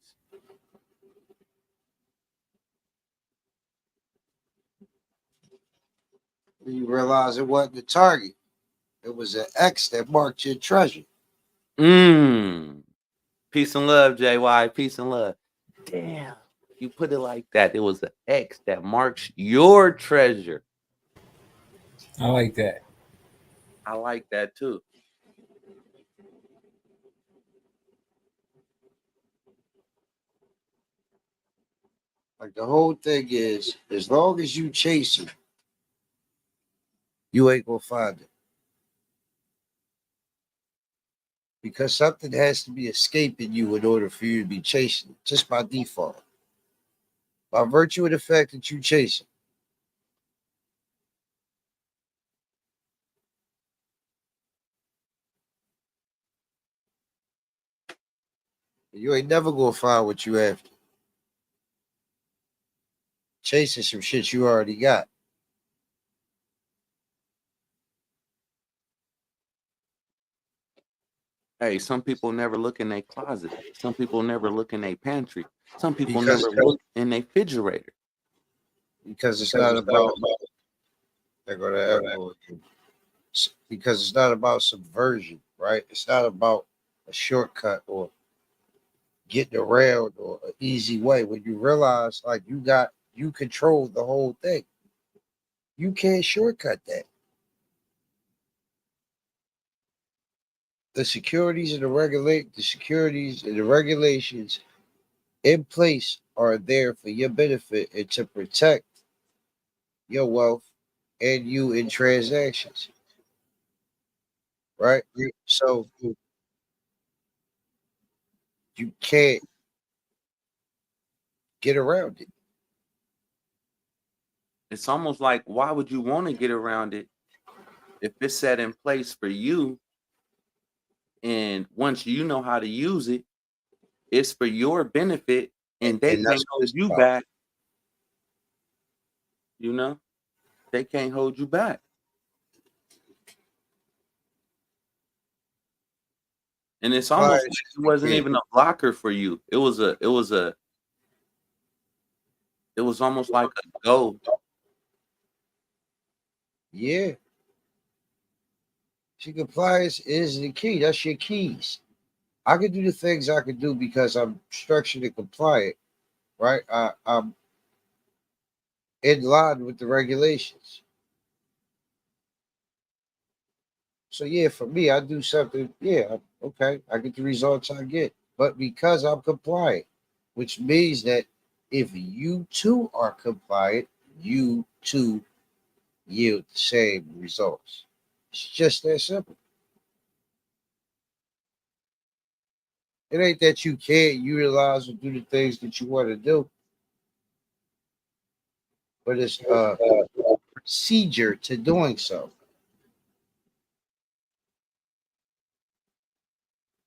You realize it wasn't the target. It was an X that marked your treasure. Peace and love, JY. Peace and love. Damn. You put it like that. It was an X that marks your treasure. I like that. I like that too. Like the whole thing is, as long as you chase it, you ain't gonna find it. Because something has to be escaping you in order for you to be chasing it, just by default. By virtue of the fact that you chase it. You ain't never gonna find what you after. Chasing some shit you already got. Hey, some people never look in their closet. Some people never look in their pantry. Some people Because- never look in their refrigerator. Because it's not about they're gonna echo again. Because it's not about subversion, right? It's not about a shortcut or getting around or an easy way. When you realize like you control the whole thing. You can't shortcut that. The securities and the regulations in place are there for your benefit and to protect your wealth and you in transactions. Right? So you can't get around it. It's almost like, why would you want to get around it if it's set in place for you? And once you know how to use it, it's for your benefit, and they And can't that's what hold it's you about. back. You know, they can't hold you back. And it's almost like it wasn't even a blocker for you. It was almost like a go. Yeah. See, compliance is the key. That's your keys. I can do the things I can do because I'm structured and compliant, right? I'm in line with the regulations. So yeah, for me, I do something. Yeah, okay, I get the results I get. but because I'm compliant, which means that if you too are compliant, you too yield the same results. It's just that simple. It ain't that you can't utilize or do the things that you want to do, but it's a procedure to doing so.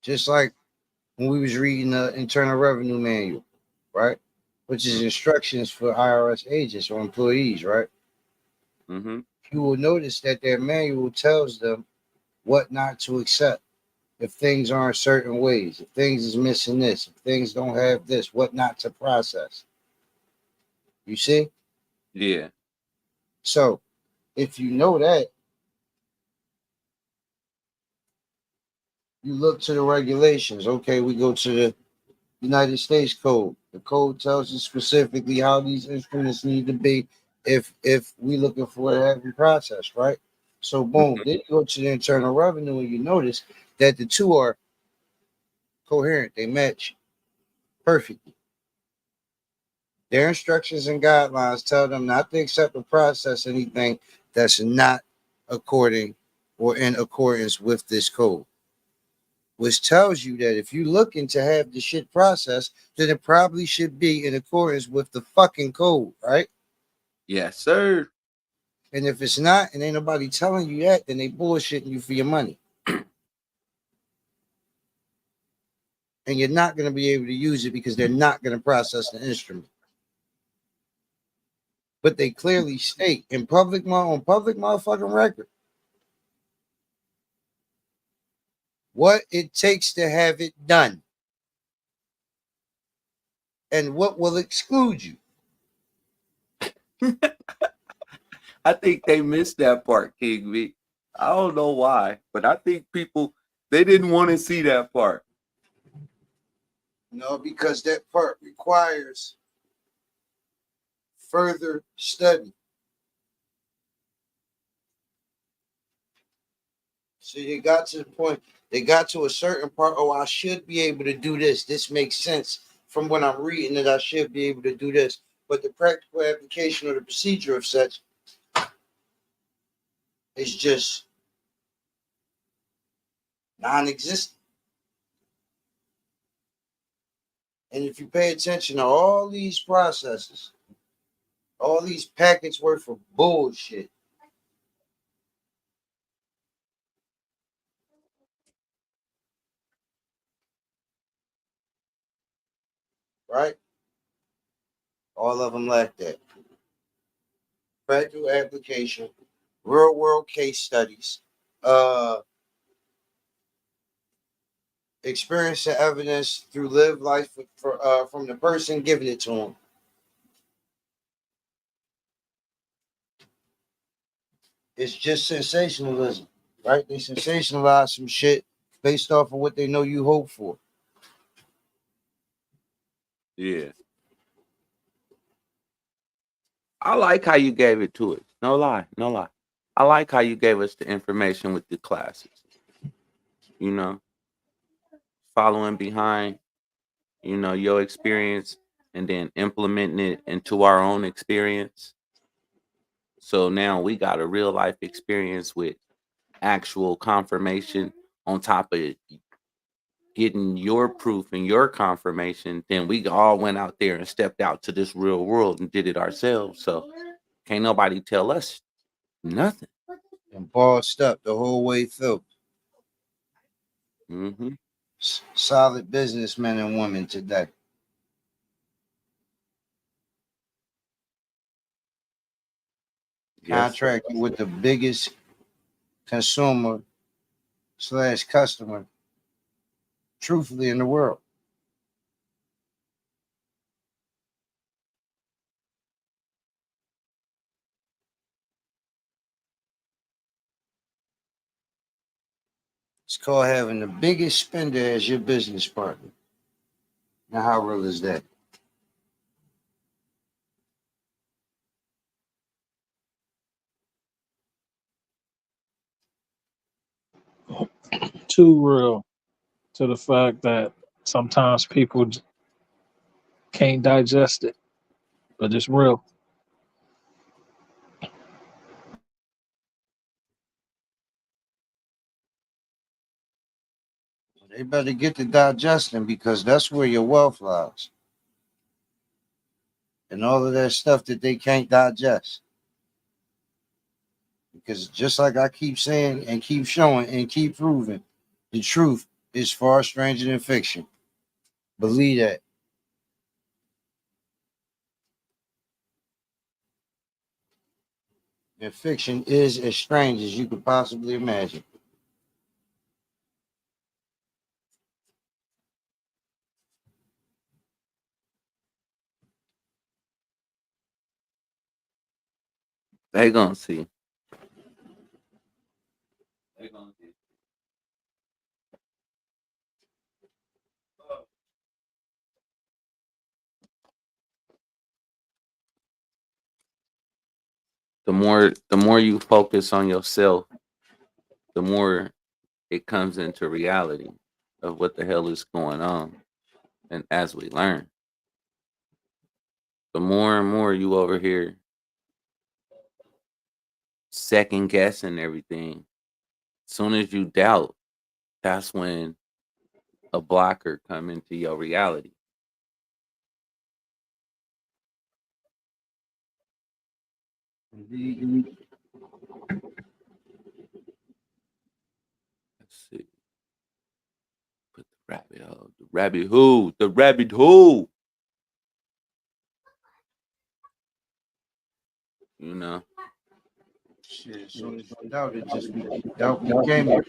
Just like when we was reading the Internal Revenue Manual, right? Which is instructions for IRS agents or employees, right? Mm-hmm. You will notice that their manual tells them what not to accept if things aren't certain ways, if things is missing this, if things don't have this, what not to process. You see? Yeah. So if you know that, you look to the regulations. Okay, we go to the United States Code. The code tells us specifically how these instruments need to be if we looking for it having process, right? So boom, then you go to the Internal Revenue and you notice that the two are coherent, they match perfectly. Their instructions and guidelines tell them not to accept or process anything that's not according or in accordance with this code, which tells you that if you're looking to have the shit processed, then it probably should be in accordance with the fucking code, right? Yes, sir. And if it's not, and ain't nobody telling you that, then they bullshitting you for your money. And you're not going to be able to use it because they're not going to process the instrument. But they clearly state in on public motherfucking record what it takes to have it done and what will exclude you. I think they missed that part, King V. I don't know why, but I think people they didn't want to see that part. No, because that part requires further study. So they got to the point, they got to a certain part. Oh, I should be able to do this. This makes sense from when I'm reading it. I should be able to do this. But the practical application or the procedure of such is just non existent. And if you pay attention to all these processes, all these packets worth of bullshit, right? All of them lack that. Practical application, real world case studies, experience and evidence through lived life from the person giving it to them. It's just sensationalism, right? They sensationalize some shit based off of what they know you hope for. Yeah. I like how you gave it to us. No lie, no lie. I like how you gave us the information with the classes. You know, following behind, your experience and then implementing it into our own experience. So now we got a real life experience with actual confirmation on top of getting your proof and your confirmation. Then we all went out there and stepped out to this real world and did it ourselves. So can't nobody tell us nothing. And bossed up the whole way through. Mm-hmm. Solid businessmen and women today. Yes, sir. Contracting with the biggest consumer slash customer, truthfully, in the world. It's called having the biggest spender as your business partner. Now, how real is that? Too real to the fact that Sometimes people can't digest it, but it's real. They better get to digesting because that's where your wealth lies. And all of that stuff that they can't digest. Because just like I keep saying and keep showing and keep proving, the truth is far stranger than fiction. Believe that. And fiction is as strange as you could possibly imagine. They gonna see. They gonna see. The more you focus on yourself, the more it comes into reality of what the hell is going on. And as we learn, the more and more you over here second guessing everything, soon as you doubt, that's when a blocker come into your reality. Let's see. Put the rabbit hole. The rabbit hole. The rabbit hole. You know. Shit, as soon as you doubt it, doubt became it.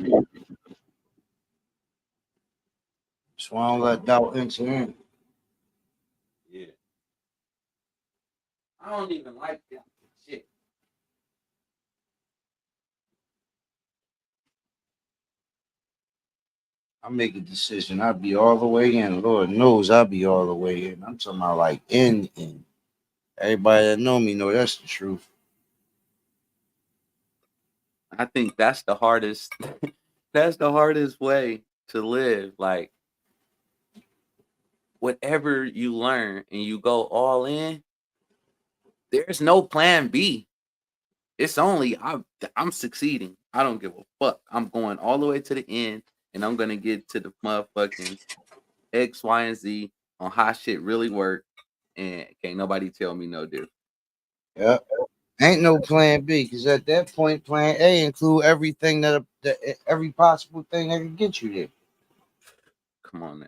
That's why I don't let doubt enter in. Yeah. I don't even like that shit. I make a decision. I'll be all the way in. Lord knows I'll be all the way in. I'm talking about like in. Everybody that know me know that's the truth. I think that's the hardest. That's the hardest way to live. Like whatever you learn and you go all in, there's no plan B. It's only I'm succeeding. I don't give a fuck. I'm going all the way to the end, and I'm gonna get to the motherfucking X, Y, and Z on how shit really work, and can't nobody tell me no different. Yeah. Ain't no plan B because at that point, plan A include everything that every possible thing that can get you there. Come on now.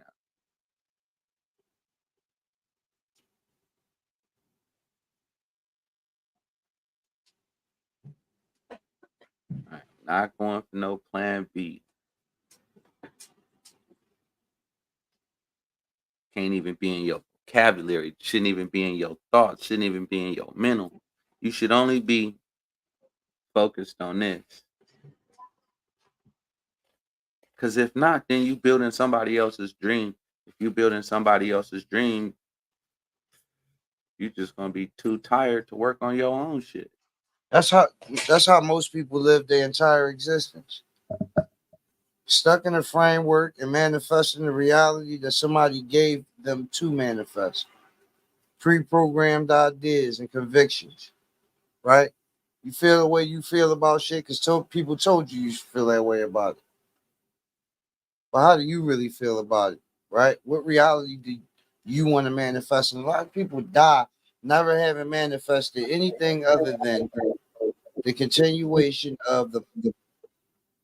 All right. Not going for no plan B. Can't even be in your vocabulary. Shouldn't even be in your thoughts. Shouldn't even be in your mental. You should only be focused on this. Because if not, then you building somebody else's dream. If you building somebody else's dream, you just gonna be too tired to work on your own shit. That's how that's how most people live their entire existence. Stuck in a framework and manifesting the reality that somebody gave them to manifest. Pre-programmed ideas and convictions, right? You feel the way you feel about shit because people told you feel that way about it. But how do you really feel about it, right? What reality do you want to manifest? And a lot of people die never having manifested anything other than the continuation of the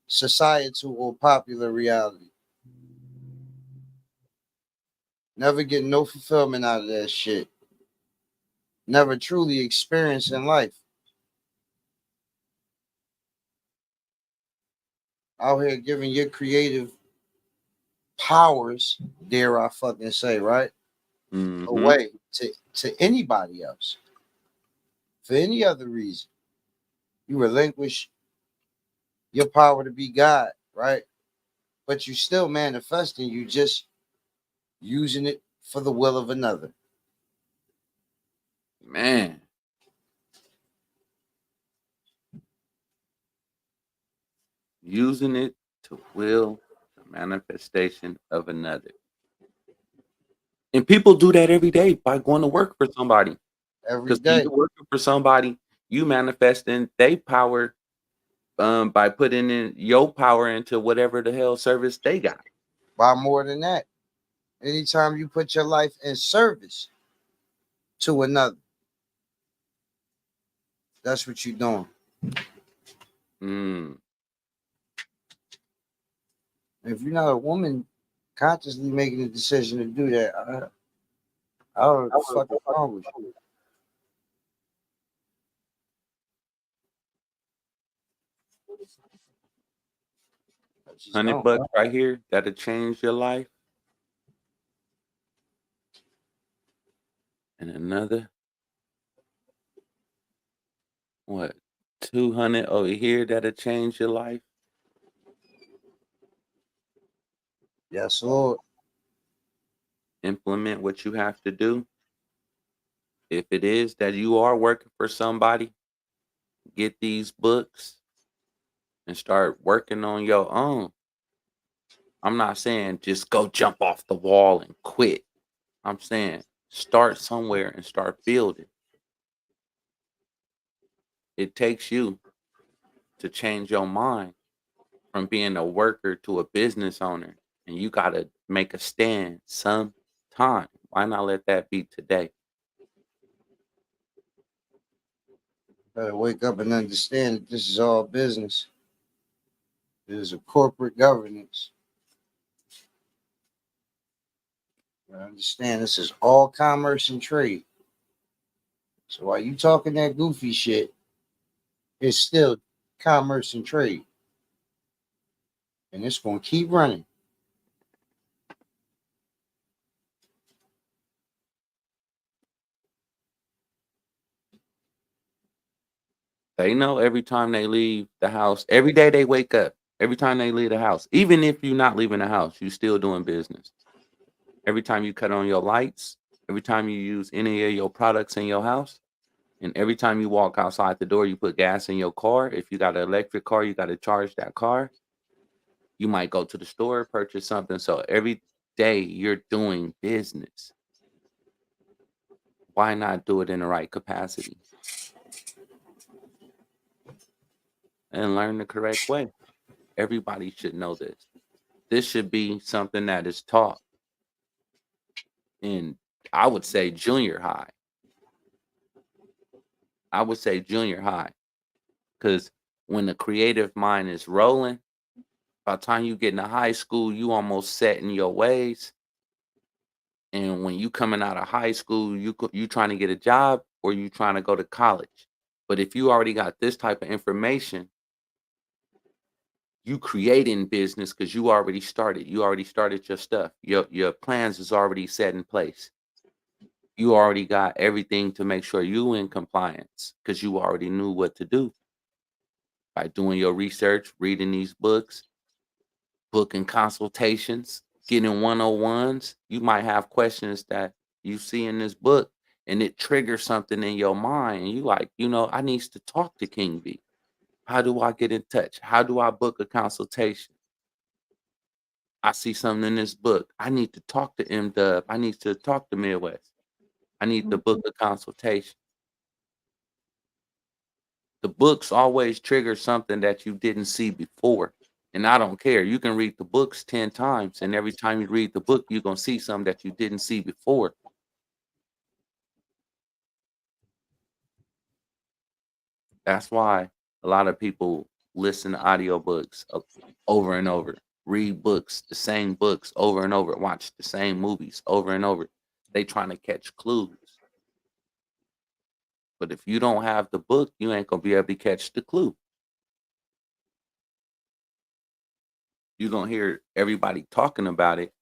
societal or popular reality. Never getting no fulfillment out of that shit. Never truly experiencing life. Out here giving your creative powers, dare I fucking say, right? Mm-hmm. Away to anybody else. For any other reason. You relinquish your power to be God, right? But you still manifesting, you just using it for the will of another. Man, using it to will the manifestation of another. And people do that every day by going to work for somebody. every Because when day. you're working for somebody, you manifesting they power by putting in your power into whatever the hell service they got. By more than that. Anytime you put your life in service to another, that's what you're doing. Mm. If you're not a woman consciously making a decision to do that, I don't know what the fuck is wrong with you. I just don't. $100 right here that'll change your life. And another what 200 over here that'll change your life. Yes, Lord. Implement what you have to do. If it is that you are working for somebody, get these books and start working on your own. I'm not saying just go jump off the wall and quit. I'm saying start somewhere and start building. It takes you to change your mind from being a worker to a business owner. And you got to make a stand sometime. Why not let that be today? Better wake up and understand that this is all business. It is a corporate governance. I understand this is all commerce and trade. So while you talking that goofy shit, it's still commerce and trade. And it's gonna keep running. They know every time they leave the house, every day they wake up, every time they leave the house, even if you're not leaving the house, you still doing business. Every time you cut on your lights, every time you use any of your products in your house, and every time you walk outside the door, you put gas in your car. If you got an electric car, you got to charge that car. You might go to the store, purchase something. So every day you're doing business. Why not do it in the right capacity and learn the correct way? Everybody should know this. This should be something that is taught in, I would say, junior high. I would say junior high. Because when the creative mind is rolling, by the time you get into high school, you almost set in your ways. And when you coming out of high school, you trying to get a job or you trying to go to college. But if you already got this type of information, you creating business because you already started. You already started your stuff. Your plans is already set in place. You already got everything to make sure you in compliance because you already knew what to do by doing your research, reading these books, booking consultations, getting 101s. You might have questions that you see in this book and it triggers something in your mind. And you like, I need to talk to King B. How do I get in touch? How do I book a consultation? I see something in this book. I need to talk to M-Dub. I need to talk to Midwest. I need to book a consultation. The books always trigger something that you didn't see before. And I don't care. You can read the books 10 times, and every time you read the book, you're going to see something that you didn't see before. That's why a lot of people listen to audiobooks over and over, read books, the same books over and over, watch the same movies over and over. They trying to catch clues. But if you don't have the book, you ain't going to be able to catch the clue. You're going to hear everybody talking about it,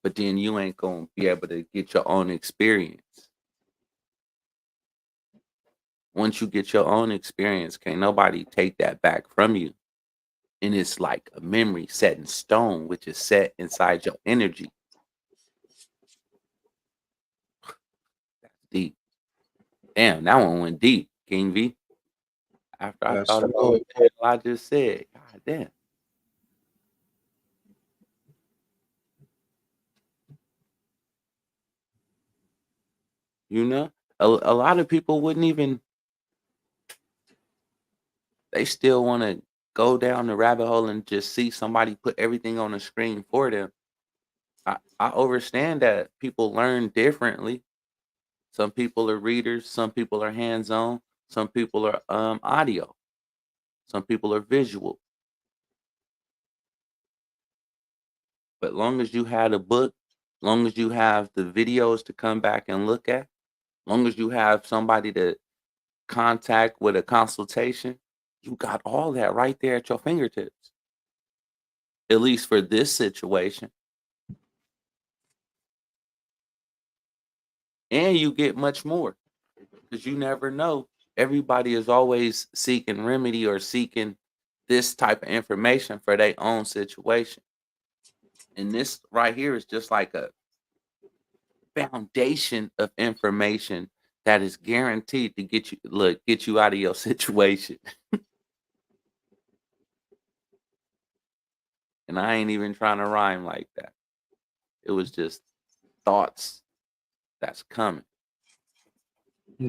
but then you ain't going to be able to get your own experience. Once you get your own experience, can't nobody take that back from you. And it's like a memory set in stone, which is set inside your energy. That's deep. Damn, that one went deep, King V. After I Yes, thought about Lord. what the hell I just said. God damn. You know, a lot of people wouldn't even. They still want to go down the rabbit hole and just see somebody put everything on the screen for them. I understand that people learn differently. Some people are readers, some people are hands-on, some people are audio, some people are visual. But long as you have a book, long as you have the videos to come back and look at, long as you have somebody to contact with a consultation, you got all that right there at your fingertips. At least for this situation. And you get much more because you never know. Everybody is always seeking remedy or seeking this type of information for their own situation. And this right here is just like a foundation of information that is guaranteed to get you out of your situation. And I ain't even trying to rhyme like that. It was just thoughts that's coming.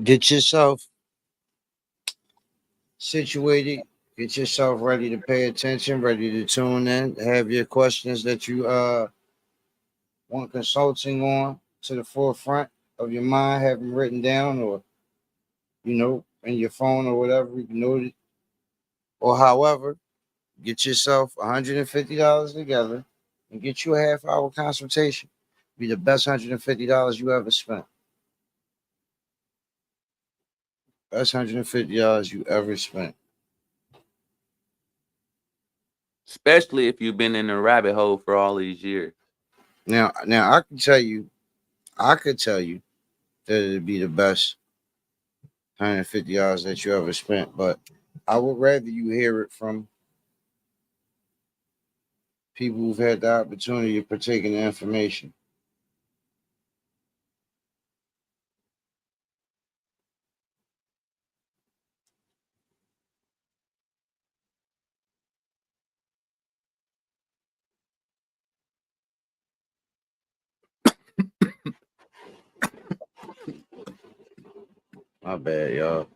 Get yourself situated. Get yourself ready to pay attention, ready to tune in. Have your questions that you want consulting on to the forefront of your mind. Have them written down, or in your phone or whatever. You can note it, or however. Get yourself $150 together and get you a half-hour consultation. Be the best $150 you ever spent. Best $150 you ever spent. Especially if you've been in a rabbit hole for all these years. Now I could tell you that it'd be the best $150 that you ever spent, but I would rather you hear it from people who've had the opportunity to partake in the information. My bad, y'all.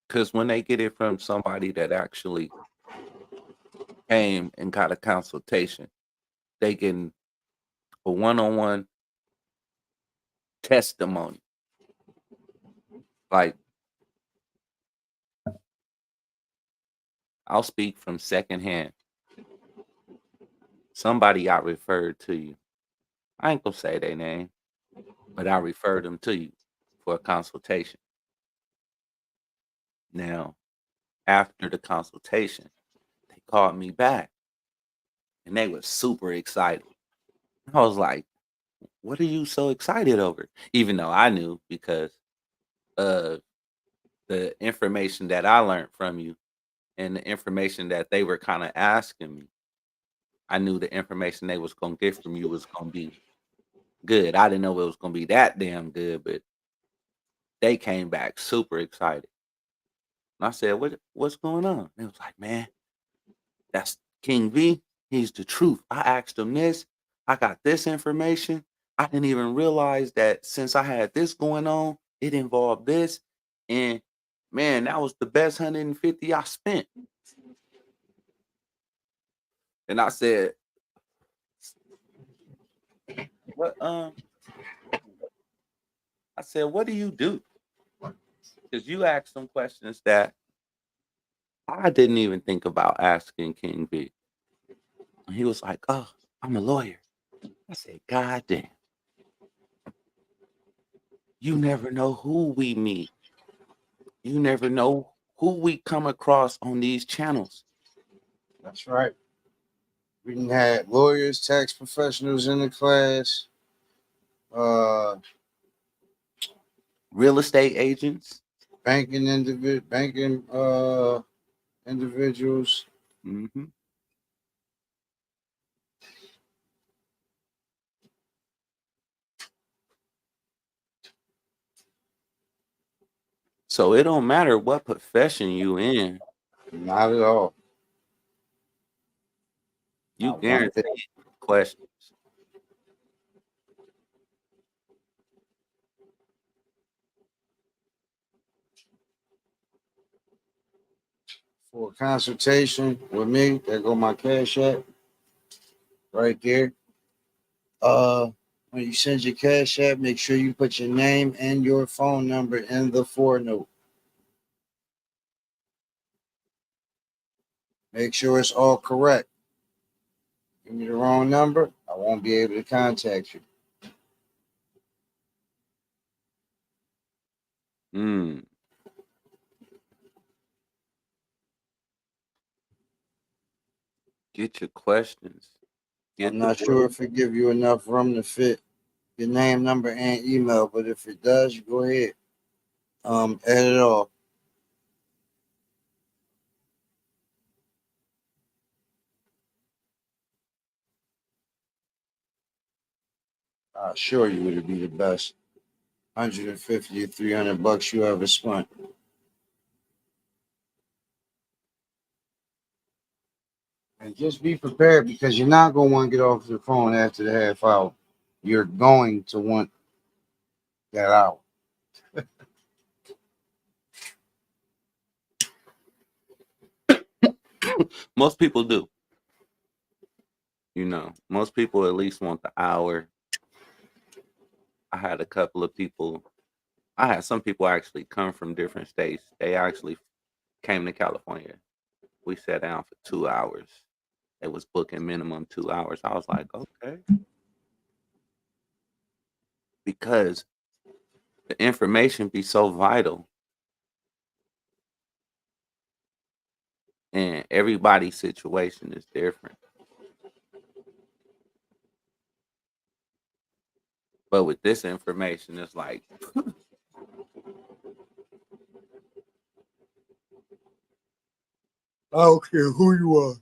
Because when they get it from somebody that actually came and got a consultation, they can a one-on-one testimony. Like, I'll speak from secondhand. Somebody I referred to you. I ain't gonna say their name, but I referred them to you for a consultation. Now, after the consultation, they called me back and they were super excited. I was like, what are you so excited over? Even though I knew because of the information that I learned from you and the information that they were kind of asking me. I knew the information they was gonna get from you was gonna be good. I didn't know it was gonna be that damn good, but they came back super excited. And I said, what's going on? They was like, man, that's King V. He's the truth. I asked him this. I got this information. I didn't even realize that since I had this going on, it involved this. And man, that was the best 150 I spent. And I said, what I said, what do you do? Because you asked some questions that I didn't even think about asking King V. And he was like, oh, I'm a lawyer. I said, God damn. You never know who we meet. You never know who we come across on these channels. That's right. We done had lawyers, tax professionals in the class, Real estate agents. banking individuals. Mm-hmm. So it don't matter what profession you in, Not at all. you Not one guarantee bit. questions. For a consultation with me, there go my cash app right there. When you send your cash app, make sure you put your name and your phone number in the footnote. Make sure it's all correct. Give me the wrong number, I won't be able to contact you. Mm. Get your questions. Get I'm the not sure if it give you enough room to fit your name, number, and email, but if it does, you go ahead. Add it all. I assure you it'll be the best 150 to 300 bucks you ever spent. And just be prepared because you're not going to want to get off the phone after the half hour. You're going to want that hour. most people do. Most people at least want the hour. I had a couple of people. I had some people actually come from different states. They actually came to California. We sat down for 2 hours. It was booking minimum 2 hours. I was like, okay, because the information be so vital, and everybody's situation is different. But with this information, it's like, I don't care who you are.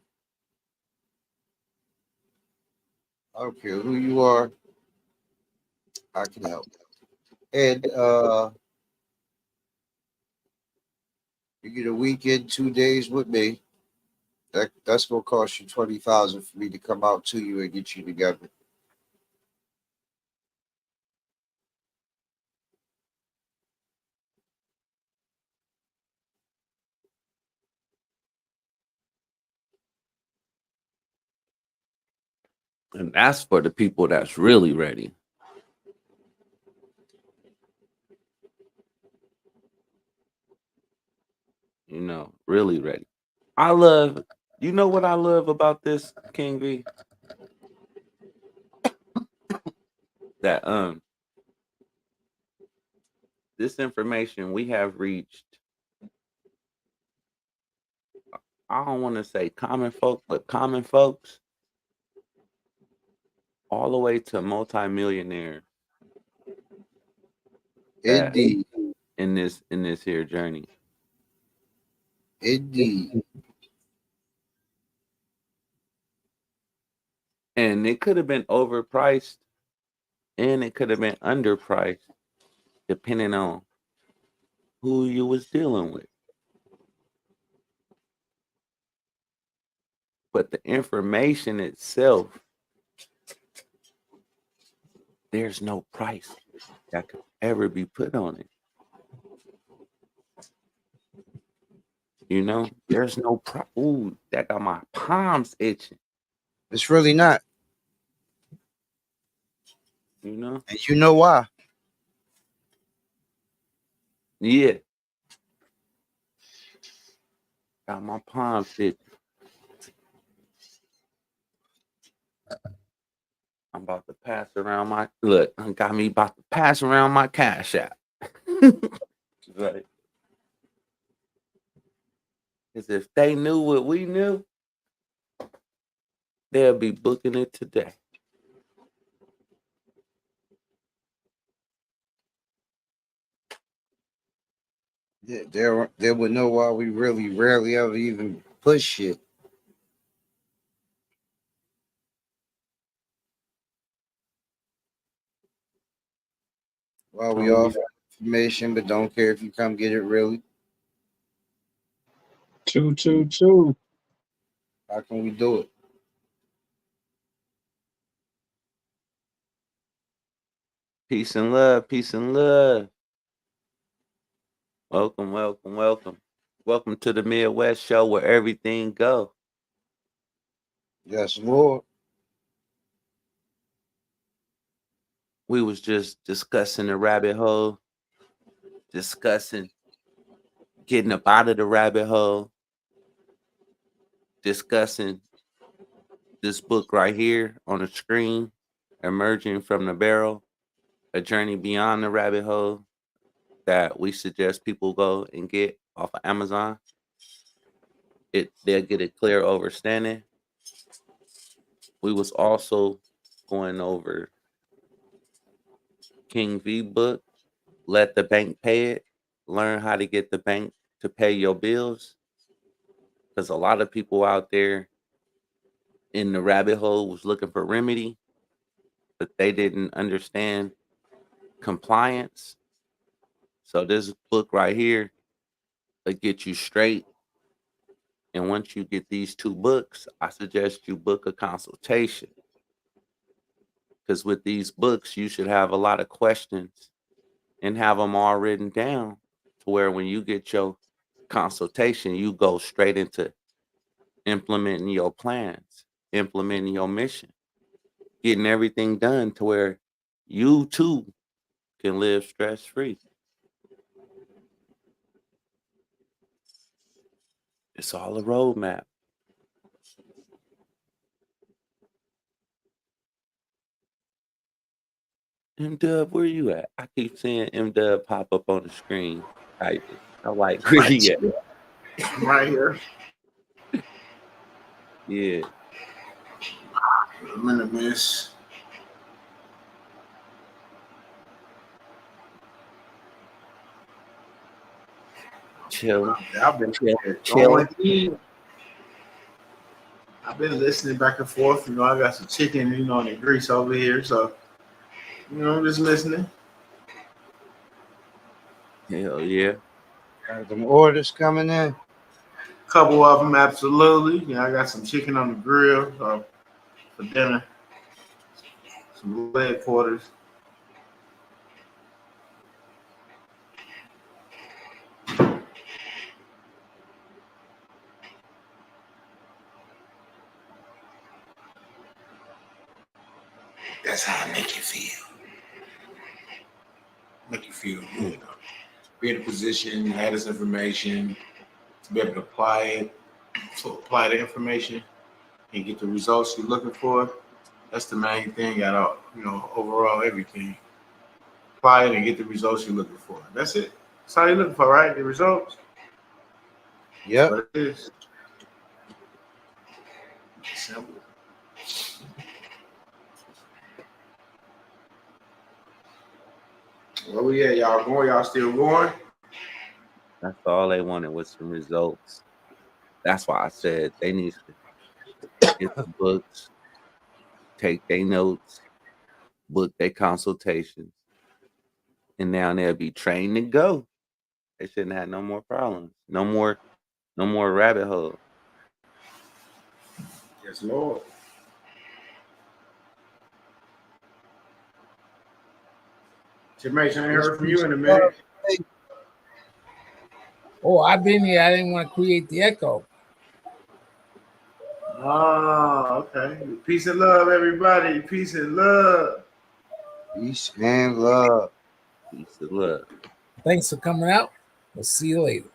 I don't care who you are. I can help. And you get a weekend, 2 days with me. That's gonna cost you 20,000 for me to come out to you and get you together. and that's for the people that's really ready. Really ready. I love, what I love about this, King V? That this information we have reached, I don't want to say common folk, but common folks, all the way to multimillionaires that Indeed, in this here journey. indeed. And it could have been overpriced and it could have been underpriced depending on who you was dealing with. But the information itself, there's no price that could ever be put on it. There's no price. Ooh, that got my palms itching. It's really not. You know? And you know why? Yeah. Got my palms itching. I'm about to pass around my look. Got me about to pass around my cash app. Right. Because if they knew what we knew, they'll be booking it today. They would know why we really rarely ever even push shit. While we offer information, but don't care if you come get it really. 222. How can we do it? Peace and love. Peace and love. Welcome, welcome, welcome. Welcome to the Midwest show where everything go. Yes, Lord. We was just discussing the rabbit hole, discussing getting up out of the rabbit hole, discussing this book right here on the screen, Emerging from the Barrel, A Journey Beyond the Rabbit Hole, that we suggest people go and get off of Amazon. They'll get a clear understanding. We was also going over King V book, Let the Bank Pay It. Learn how to get the bank to pay your bills. Because a lot of people out there in the rabbit hole was looking for remedy, but they didn't understand compliance. So this book right here will get you straight. And once you get these two books, I suggest you book a consultation. Because with these books, you should have a lot of questions and have them all written down to where when you get your consultation, you go straight into implementing your plans, implementing your mission, getting everything done to where you too can live stress free. It's all a roadmap. M-Dub, where you at? I keep seeing M-Dub pop up on the screen. Typing. I'm like, where he at? Right here. Yeah. A minute, miss. Chill. I've been Chill. I've been listening back and forth. You know, I got some chicken, you know, and the grease over here. So, you know, I'm just listening. Hell yeah. Got them orders coming in. Couple of them, absolutely. You know, I got some chicken on the grill so for dinner. Some leg quarters. That's how I make you feel. Make you feel good. Be in a position, have this information, to be able to apply the information and get the results you're looking for. That's the main thing out of, you know, overall everything. Apply it and get the results you're looking for. That's it. That's all you're looking for, right? The results. Yep. That's what it is. Simple. Where we at? Y'all going? Y'all still going? That's all they wanted was some results. That's why I said they need to get the books, take their notes, book their consultations, and now they'll be trained to go. They shouldn't have no more problems. No more rabbit hole. Yes, Lord. Jermaine, I ain't heard from you in a minute. Oh, I've been here. I didn't want to create the echo. Oh, okay. Peace and love, everybody. Peace and love. Peace and love. Peace and love. Thanks for coming out. We'll see you later.